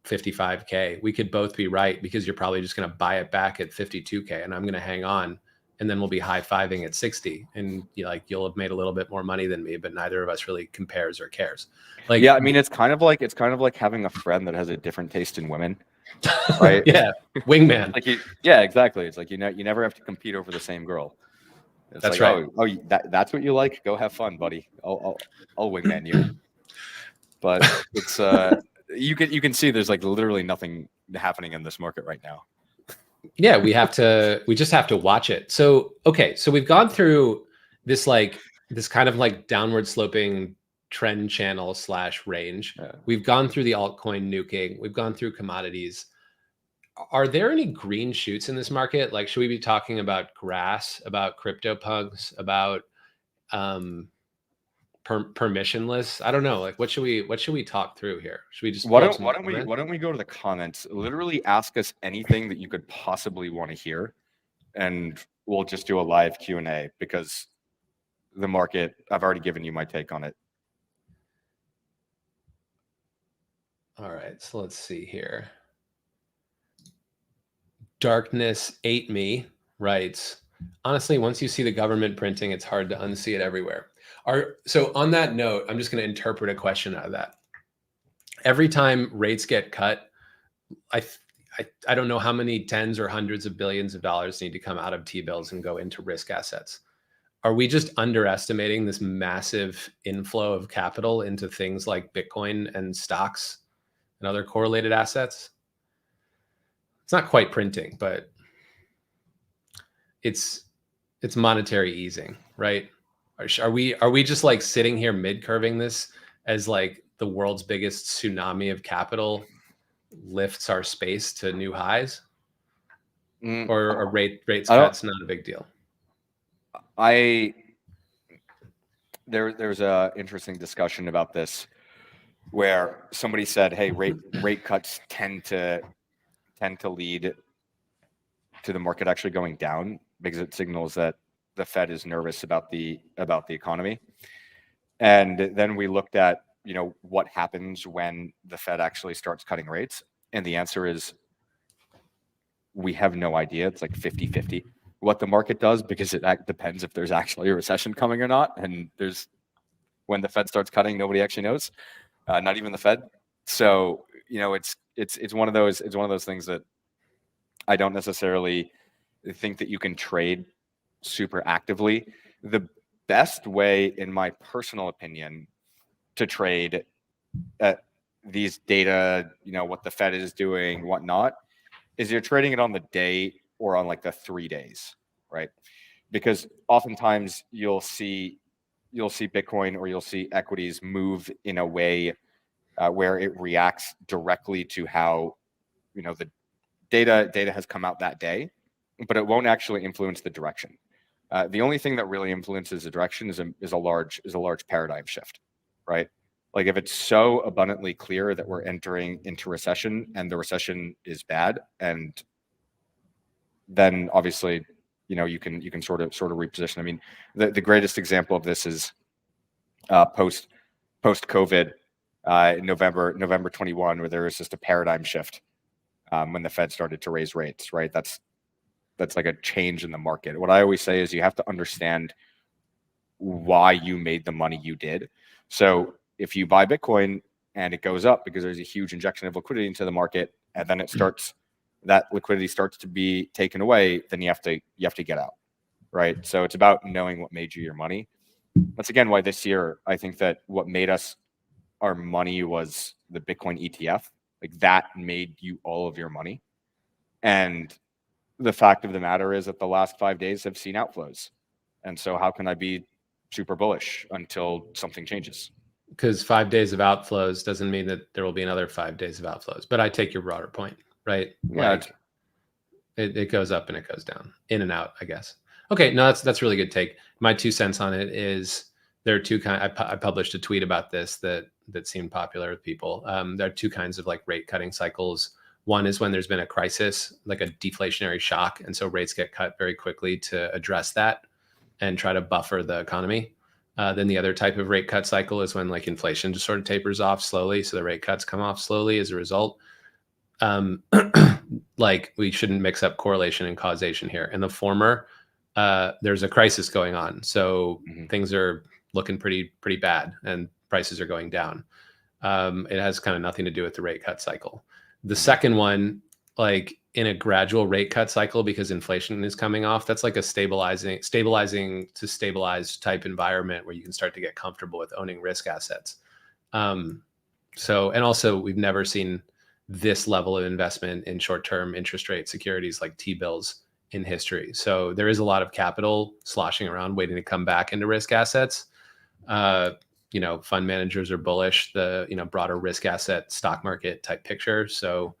55K, we could both be right, because you're probably just going to buy it back at 52K and I'm going to hang on, and then we'll be high-fiving at 60, and you'll have made a little bit more money than me, but neither of us really compares or cares. Like, yeah, I mean, it's kind of like having a friend that has a different taste in women, right? Yeah, wingman. Yeah, exactly. It's like you never have to compete over the same girl. It's that's like, right. That's what you like? Go have fun, buddy. I'll wingman you. But it's you can see there's like literally nothing happening in this market right now. Yeah, we just have to watch it. So, okay. So we've gone through this kind of like downward sloping trend channel / range. Yeah. We've gone through the altcoin nuking. We've gone through commodities. Are there any green shoots in this market? Like, should we be talking about grass, about crypto punks, about permissionless? I don't know. Like, what should we talk through here? Should we just why don't we go to the comments? Literally ask us anything that you could possibly want to hear, and we'll just do a live Q&A, because the market, I've already given you my take on it. All right, so let's see here. Darkness ate me writes, honestly, once you see the government printing, it's hard to unsee it everywhere. So on that note, I'm just going to interpret a question out of that. Every time rates get cut, I don't know how many tens or hundreds of billions of dollars need to come out of T-bills and go into risk assets. Are we just underestimating this massive inflow of capital into things like Bitcoin and stocks and other correlated assets? It's not quite printing, but it's monetary easing, right? Are we just like sitting here mid-curving this as like the world's biggest tsunami of capital lifts our space to new highs? Or a rates cuts not a big deal? There's a interesting discussion about this where somebody said, hey, rate cuts tend to lead to the market actually going down because it signals that the Fed is nervous about the economy. And then we looked at, what happens when the Fed actually starts cutting rates. And the answer is we have no idea. It's like 50-50 what the market does, because it depends if there's actually a recession coming or not. And when the Fed starts cutting, nobody actually knows, not even the Fed. So, it's one of those things that I don't necessarily think that you can trade super actively. The best way, in my personal opinion, to trade these data, what the Fed is doing, whatnot, is you're trading it on the day or on like the 3 days, right? Because oftentimes you'll see Bitcoin or you'll see equities move in a way where it reacts directly to how, the data has come out that day, but it won't actually influence the direction. The only thing that really influences the direction is a large paradigm shift, right? Like if it's so abundantly clear that we're entering into recession and the recession is bad, and then obviously, you can sort of reposition. I mean, the greatest example of this is post COVID, November 21, where there was just a paradigm shift when the Fed started to raise rates, right? That's like a change in the market. What I always say is you have to understand why you made the money you did. So if you buy Bitcoin and it goes up because there's a huge injection of liquidity into the market, and then that liquidity starts to be taken away, then you have to get out, right? So it's about knowing what made you your money. That's again why this year I think that what made us our money was the Bitcoin ETF. Like that made you all of your money. And the fact of the matter is that the last 5 days have seen outflows. And so how can I be super bullish until something changes? Because 5 days of outflows doesn't mean that there will be another 5 days of outflows. But I take your broader point, right? Yeah, like it goes up and it goes down, in and out, I guess. Okay, no, that's really good take. My 2 cents on it is there are two kinds. I published a tweet about this that seemed popular with people. There are 2 kinds of like rate cutting cycles. One is when there's been a crisis, like a deflationary shock, and so rates get cut very quickly to address that and try to buffer the economy. Then the other type of rate cut cycle is when like inflation just sort of tapers off slowly, so the rate cuts come off slowly as a result. Like we shouldn't mix up correlation and causation here. In the former, there's a crisis going on, so things are looking pretty bad, and prices are going down. It has kind of nothing to do with the rate cut cycle. The second one, like in a gradual rate cut cycle, because inflation is coming off, that's like a stabilizing to stabilize type environment where you can start to get comfortable with owning risk assets. And also we've never seen this level of investment in short-term interest rate securities like T-bills in history. So there is a lot of capital sloshing around waiting to come back into risk assets. Fund managers are bullish, the, broader risk asset stock market type picture. So,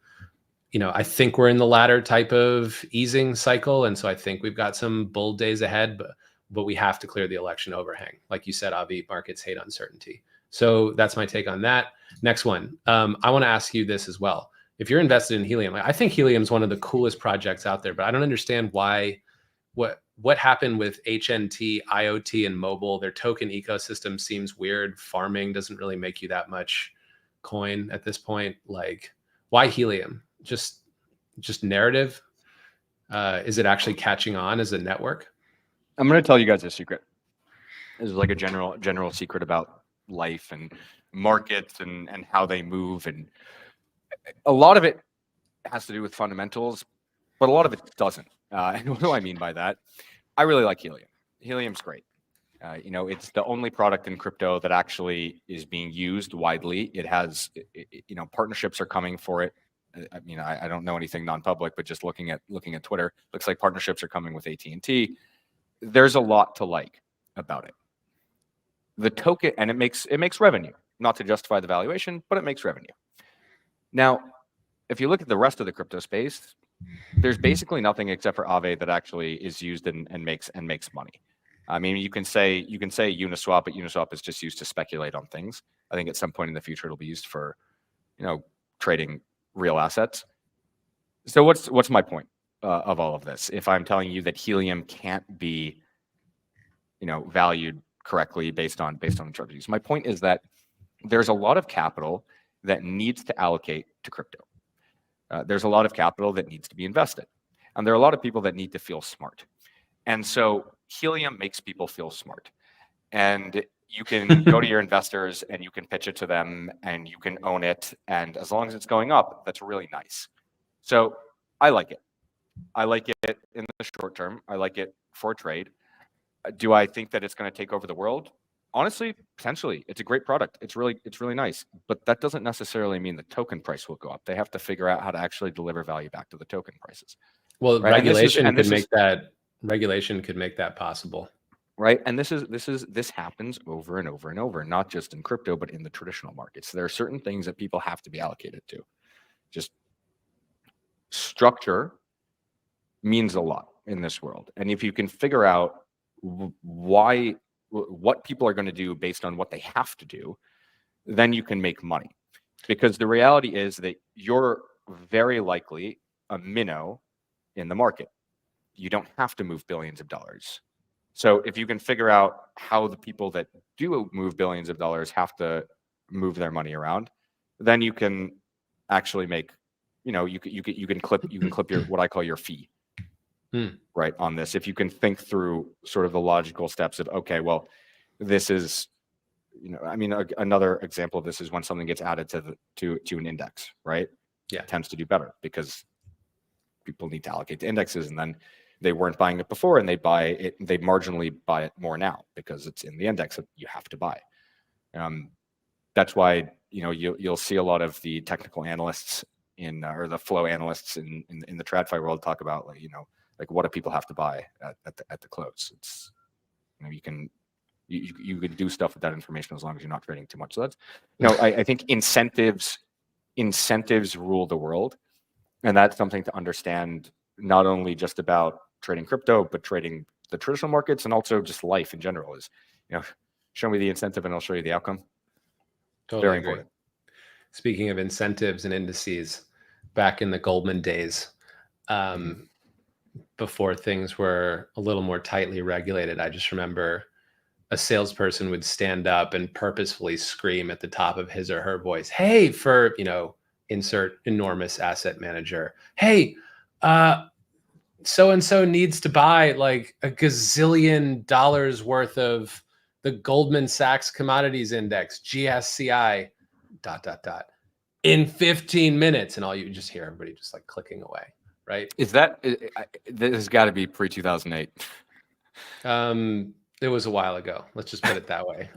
I think we're in the latter type of easing cycle. And so I think we've got some bull days ahead, but we have to clear the election overhang. Like you said, Avi, markets hate uncertainty. So that's my take on that. Next one. I want to ask you this as well. If you're invested in helium, I think helium is one of the coolest projects out there, but I don't understand what happened with HNT, IoT, and mobile. Their token ecosystem seems weird. Farming doesn't really make you that much coin at this point. Like, why helium? Just narrative? Is it actually catching on as a network? I'm going to tell you guys a secret. This is like a general secret about life and markets and how they move. And a lot of it has to do with fundamentals, but a lot of it doesn't. And what do I mean by that? I really like helium. Helium's great. It's the only product in crypto that actually is being used widely. It has, partnerships are coming for it. I don't know anything non-public, but just looking at Twitter, looks like partnerships are coming with AT&T. There's a lot to like about it. The token, and it makes revenue. not to justify the valuation, but it makes revenue. Now, if you look at the rest of the crypto space, there's basically nothing except for Aave that actually is used and makes money. I mean, you can say Uniswap, but Uniswap is just used to speculate on things. I think at some point in the future it'll be used for, trading real assets. So what's my point of all of this? If I'm telling you that helium can't be, valued correctly based on strategies, my point is that there's a lot of capital that needs to allocate to crypto. There's a lot of capital that needs to be invested, and there are a lot of people that need to feel smart. And so helium makes people feel smart. And you can go to your investors and you can pitch it to them and you can own it. And as long as it's going up, that's really nice. So I like it. I like it in the short term. I like it for trade. Do I think that it's going to take over the world? Honestly, potentially. It's a great product. It's really nice. But that doesn't necessarily mean the token price will go up. They have to figure out how to actually deliver value back to the token prices. Well, right? Regulation could make that possible. Right. And this happens over and over and over, not just in crypto, but in the traditional markets. There are certain things that people have to be allocated to. Just structure means a lot in this world. And if you can figure out what people are going to do based on what they have to do, then you can make money. Because the reality is that you're very likely a minnow in the market. You don't have to move billions of dollars. So if you can figure out how the people that do move billions of dollars have to move their money around, then you can actually make, you can clip your, what I call your fee. Right, on this. If you can think through sort of the logical steps of, okay, well, this is, another example of this is when something gets added to an index, right? Yeah, it tends to do better because people need to allocate to indexes, and then they weren't buying it before, and they marginally buy it more now because it's in the index that you have to buy. That's why you'll see a lot of the technical analysts or the flow analysts in the TradFi world talk about like what do people have to buy at the close. It's you can do stuff with that information as long as you're not trading too much. So that's I think incentives rule the world, and that's something to understand, not only just about trading crypto, but trading the traditional markets and also just life in general. Is show me the incentive and I'll show you the outcome. Totally Very agree. important. Speaking of incentives and indices, back in the Goldman days, before things were a little more tightly regulated, I just remember a salesperson would stand up and purposefully scream at the top of his or her voice, "Hey," for, insert enormous asset manager, "Hey, so-and-so needs to buy like a gazillion dollars worth of the Goldman Sachs Commodities Index, GSCI, ... in 15 minutes. And all you just hear everybody just like clicking away. Right. This has got to be pre-2008. It was a while ago. Let's just put it that way.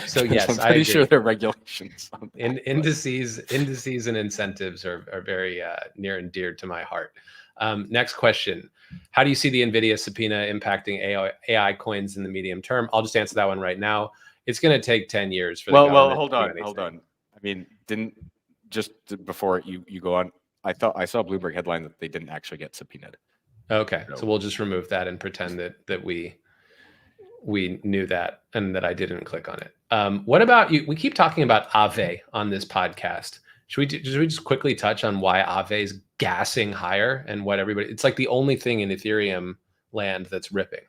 So yes, I'm pretty sure there are regulations on that. Indices and incentives are very near and dear to my heart. Next question. How do you see the NVIDIA subpoena impacting AI coins in the medium term? I'll just answer that one right now. It's going to take 10 years for the government hold to do on. I mean, just before you go on, I saw a Bloomberg headline that they didn't actually get subpoenaed. Okay, so we'll just remove that and pretend that we knew that and that I didn't click on it. What about you? We keep talking about Aave on this podcast. Should we just quickly touch on why Aave is gassing higher and what it's like the only thing in Ethereum land that's ripping?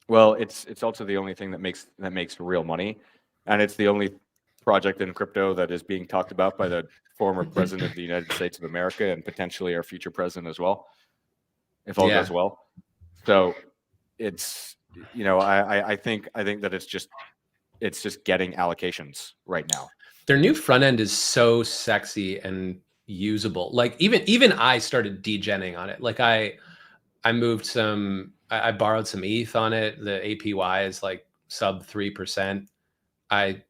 Well, it's also the only thing that makes real money, and it's the only project in crypto that is being talked about by the former president of the United States of America and potentially our future president as well, if all goes well. So it's I think that it's just getting allocations right now. Their new front end is so sexy and usable. Like even I started degenning on it. Like I moved I borrowed some ETH on it. The APY is like sub 3%. I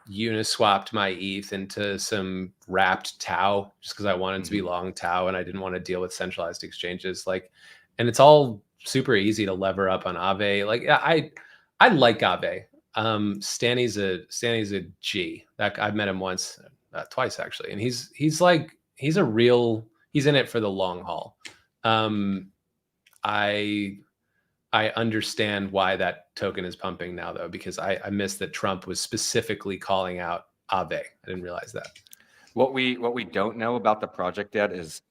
Uniswapped my ETH into some wrapped Tau just because I wanted to be long Tau and I didn't want to deal with centralized exchanges. And it's all super easy to lever up on Aave. Like I like Aave. Stanny's a G. That I've met him once, twice actually, and he's in it for the long haul. I understand why that token is pumping now though, because I missed that Trump was specifically calling out Aave. I didn't realize that. What we don't know about the project yet is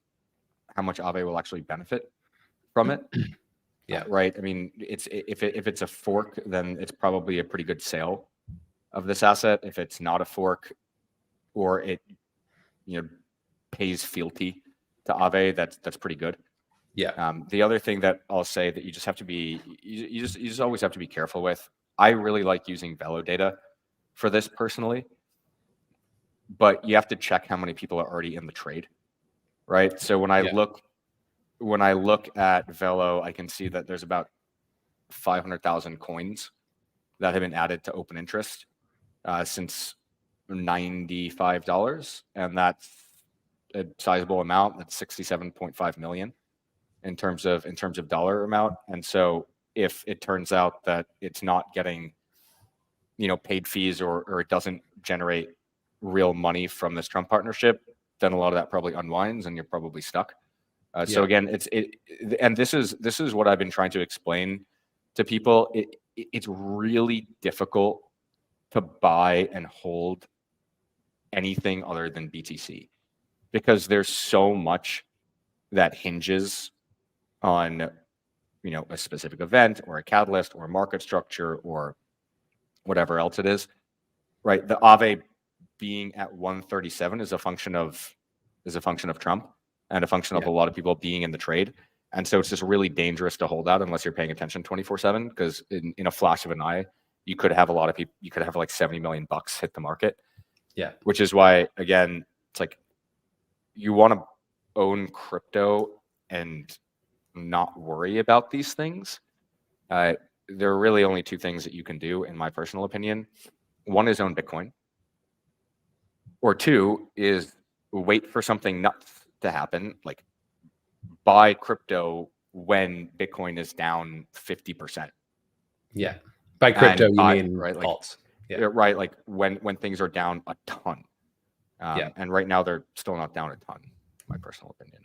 how much Aave will actually benefit from it. Yeah. Right. I mean, if it's a fork, then it's probably a pretty good sale of this asset. If it's not a fork, or it, pays fealty to Aave, that's pretty good. Yeah. The other thing that I'll say that you just have to be, you just always have to be careful with. I really like using Velo data for this personally, but you have to check how many people are already in the trade, right? So when I look at Velo, I can see that there's about 500,000 coins that have been added to open interest since $95, and that's a sizable amount. That's 67.5 million in terms of dollar amount. And so if it turns out that it's not getting paid fees, or it doesn't generate real money from this Trump partnership, then a lot of that probably unwinds and you're probably stuck. So again, and this is what I've been trying to explain to people. It's really difficult to buy and hold anything other than BTC, because there's so much that hinges on a specific event or a catalyst or a market structure or whatever else it is, right? The Aave being at 137 is a function of Trump and a function of a lot of people being in the trade. And so it's just really dangerous to hold that unless you're paying attention 24/7, because in a flash of an eye, you could have a lot of people, you could have like 70 million bucks hit the market. Yeah. Which is why, again, it's like you want to own crypto and not worry about these things. There are really only two things that you can do, in my personal opinion. One is own Bitcoin, or two is wait for something nuts to happen, like buy crypto when Bitcoin is down 50%. Yeah. By crypto, you mean right, alts. Right, like when things are down a ton. And right now they're still not down a ton, in my personal opinion.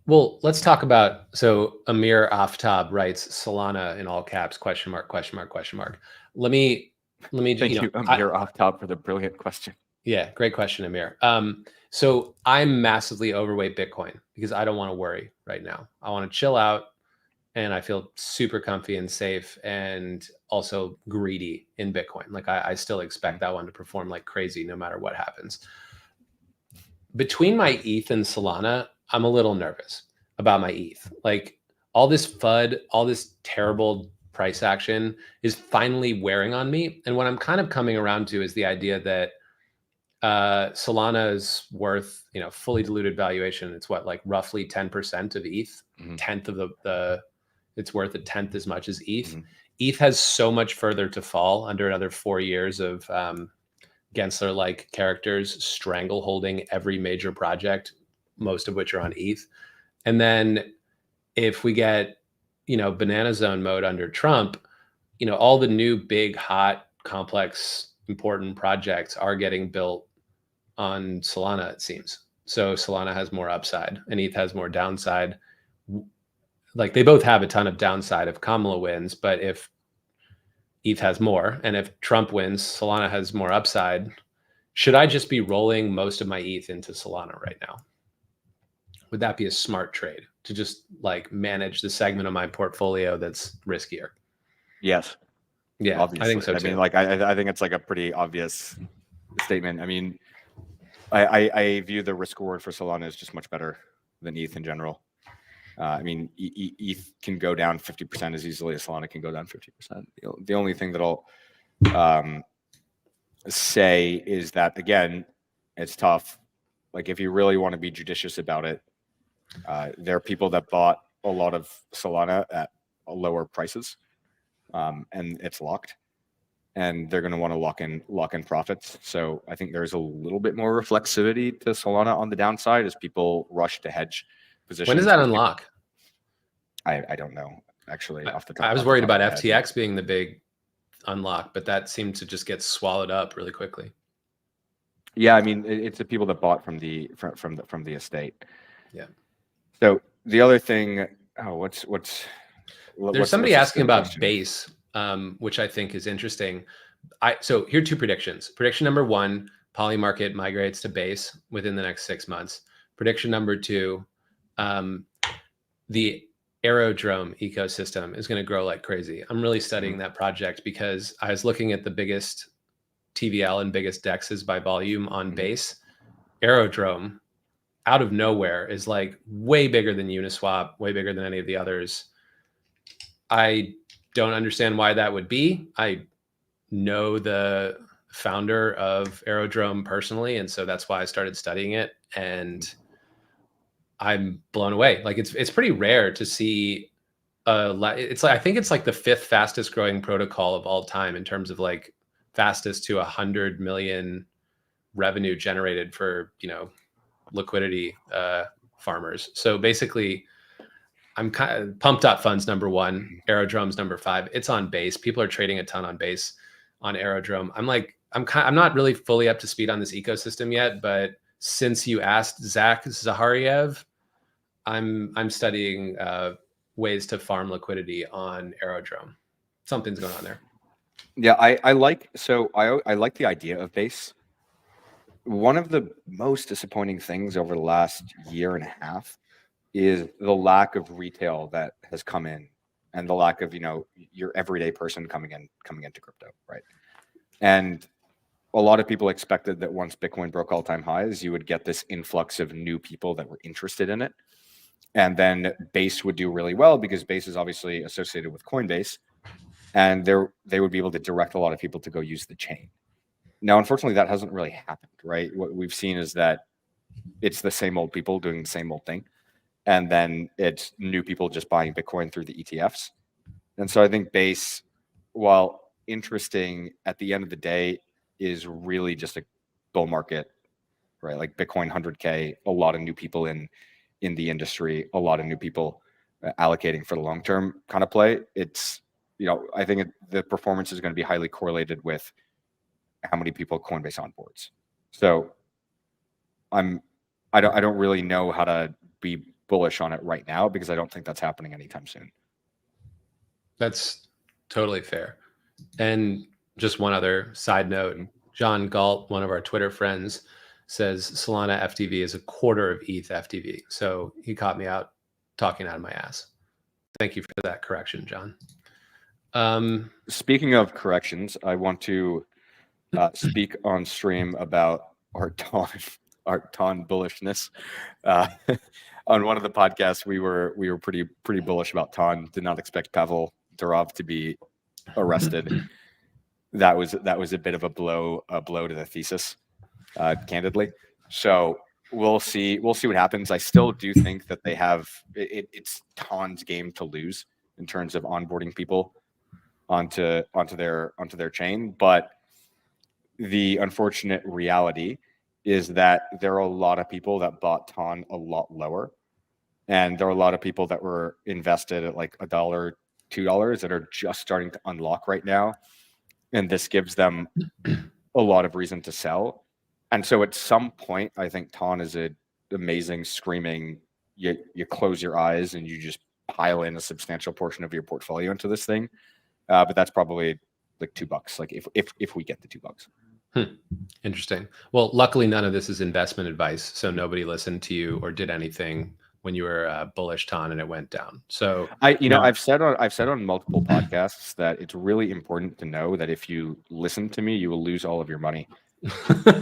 Well, let's talk about, so Amir Aftab writes Solana in all caps, question mark, question mark, question mark. Let me Thank you, Amir Aftab, for the brilliant question. Yeah, great question, Amir. So I'm massively overweight Bitcoin because I don't want to worry right now. I want to chill out, and I feel super comfy and safe, and also greedy in Bitcoin. Like I still expect that one to perform like crazy no matter what happens. Between my ETH and Solana, I'm a little nervous about my ETH. Like all this FUD, all this terrible price action is finally wearing on me. And what I'm kind of coming around to is the idea that Solana is worth, fully diluted valuation. It's what, like roughly 10% of ETH, tenth of it's worth a tenth as much as ETH. ETH has so much further to fall under another 4 years of Gensler-like characters strangle holding every major project, most of which are on ETH. And then if we get, banana zone mode under Trump, all the new big, hot, complex, important projects are getting built on Solana, it seems. So Solana has more upside and ETH has more downside. Like they both have a ton of downside if Kamala wins, but if ETH has more, and if Trump wins, Solana has more upside. Should I just be rolling most of my ETH into Solana right now? Would that be a smart trade to just like manage the segment of my portfolio that's riskier? Yes. Yeah, obviously. I think so too. I mean, like I think it's like a pretty obvious statement. I mean, I view the risk reward for Solana as just much better than ETH in general. I mean, ETH can go down 50% as easily as Solana can go down 50%. The only thing that I'll say is that, again, it's tough. Like if you really want to be judicious about it, there are people that bought a lot of Solana at lower prices, and it's locked, and they're going to want to lock in profits. So I think there's a little bit more reflexivity to Solana on the downside as people rush to hedge positions. When does that unlock? I don't know, actually, off the top. I was worried about FTX being the big unlock, but that seemed to just get swallowed up really quickly. Yeah, I mean, it's the people that bought from the estate. Yeah. So the other thing, There's somebody asking about question? base, which I think is interesting. So here are two predictions. Prediction number one, poly market migrates to base within the next 6 months. Prediction number two, the aerodrome ecosystem is going to grow like crazy. I'm really studying that project because I was looking at the biggest TVL and biggest dexes by volume on base. Aerodrome out of nowhere is like way bigger than Uniswap, way bigger than any of the others. I don't understand why that would be. I know the founder of Aerodrome personally, and so that's why I started studying it, and I'm blown away. Like it's pretty rare to see it's like, I think it's like the 5th fastest growing protocol of all time in terms of like fastest to 100 million revenue generated for, liquidity farmers. So basically I'm kind of pumped up. Funds number 1, Aerodrome's number 5. It's on base. People are trading a ton on base on Aerodrome. I'm not really fully up to speed on this ecosystem yet, but since you asked Zach Zahariev, I'm studying ways to farm liquidity on Aerodrome. Something's going on there. Yeah, I like the idea of base. One of the most disappointing things over the last year and a half is the lack of retail that has come in, and the lack of your everyday person coming into crypto, right? And a lot of people expected that once Bitcoin broke all-time highs, you would get this influx of new people that were interested in it, and then base would do really well because base is obviously associated with Coinbase, and they would be able to direct a lot of people to go use the chain. Now, unfortunately, that hasn't really happened, right? What we've seen is that it's the same old people doing the same old thing, and then it's new people just buying Bitcoin through the ETFs. And so I think base, while interesting, at the end of the day, is really just a bull market, right? Like Bitcoin 100K, a lot of new people in the industry, a lot of new people allocating for the long term kind of play. It's I think the performance is going to be highly correlated with how many people Coinbase onboards. So I don't really know how to be bullish on it right now because I don't think that's happening anytime soon. That's totally fair. And just one other side note, John Galt, one of our Twitter friends, says Solana FTV is a quarter of ETH FTV. So he caught me out talking out of my ass. Thank you for that correction, John. Speaking of corrections, I want to speak on stream about our ton bullishness. On one of the podcasts, we were pretty bullish about Ton. Did not expect Pavel Durov to be arrested. That was a bit of a blow to the thesis, candidly. So we'll see what happens. I still do think that they have it's Ton's game to lose in terms of onboarding people onto their chain, but the unfortunate reality is that there are a lot of people that bought Ton a lot lower, and there are a lot of people that were invested at like $1, $2 that are just starting to unlock right now, and this gives them a lot of reason to sell. And so at some point, I think Ton is an amazing screaming. You close your eyes and you just pile in a substantial portion of your portfolio into this thing, but that's probably like $2. Like if we get the $2. Interesting. Well, luckily none of this is investment advice, so nobody listened to you or did anything when you were bullish Ton and it went down. So I've said on multiple podcasts that it's really important to know that if you listen to me, you will lose all of your money.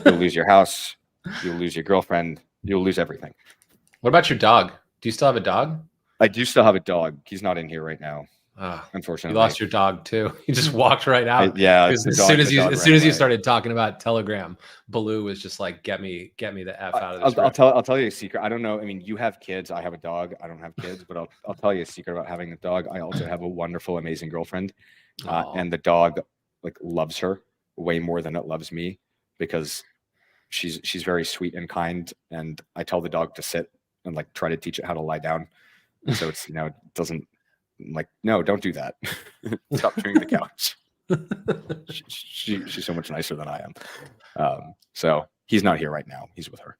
You'll lose your house. You'll lose your girlfriend. You'll lose everything. What about your dog? Do you still have a dog? I do still have a dog. He's not in here right now. Unfortunately, you lost your dog too. You just walked right out. As soon as you started talking about Telegram, Baloo was just like, "Get me the F out of this." I'll tell you a secret. I don't know. I mean, you have kids. I have a dog. I don't have kids, but I'll tell you a secret about having a dog. I also have a wonderful, amazing girlfriend, and the dog like loves her way more than it loves me because she's very sweet and kind. And I tell the dog to sit and like try to teach it how to lie down. So it's it doesn't. I'm like, no, don't do that. Stop chewing the couch. She's so much nicer than I am. So he's not here right now. He's with her.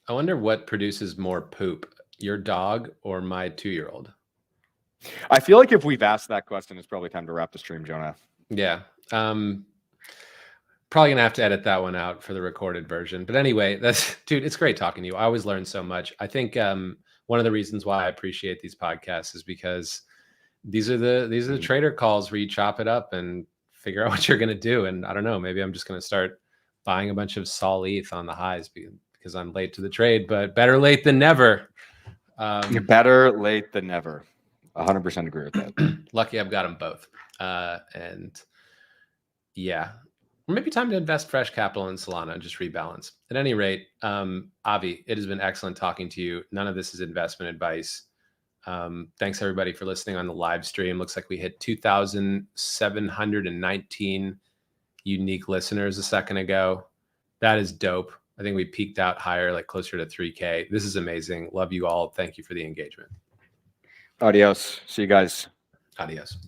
I wonder what produces more poop, your dog or my 2-year-old? I feel like if we've asked that question, it's probably time to wrap the stream, Jonah. Yeah. Probably gonna have to edit that one out for the recorded version. But anyway, dude, it's great talking to you. I always learn so much. I think one of the reasons why I appreciate these podcasts is because these are the trader calls where you chop it up and figure out what you're gonna do. And I don't know, maybe I'm just gonna start buying a bunch of Sol ETH on the highs because I'm late to the trade, but better late than never. Better late than never. 100% agree with that. Lucky I've got them both. And yeah, maybe time to invest fresh capital in Solana and just rebalance. At any rate, Avi, it has been excellent talking to you. None of this is investment advice. Thanks everybody for listening on the live stream. Looks like we hit 2,719 unique listeners a second ago. That is dope. I think we peaked out higher, like closer to 3K. This is amazing. Love you all. Thank you for the engagement. Adios. See you guys. Adios.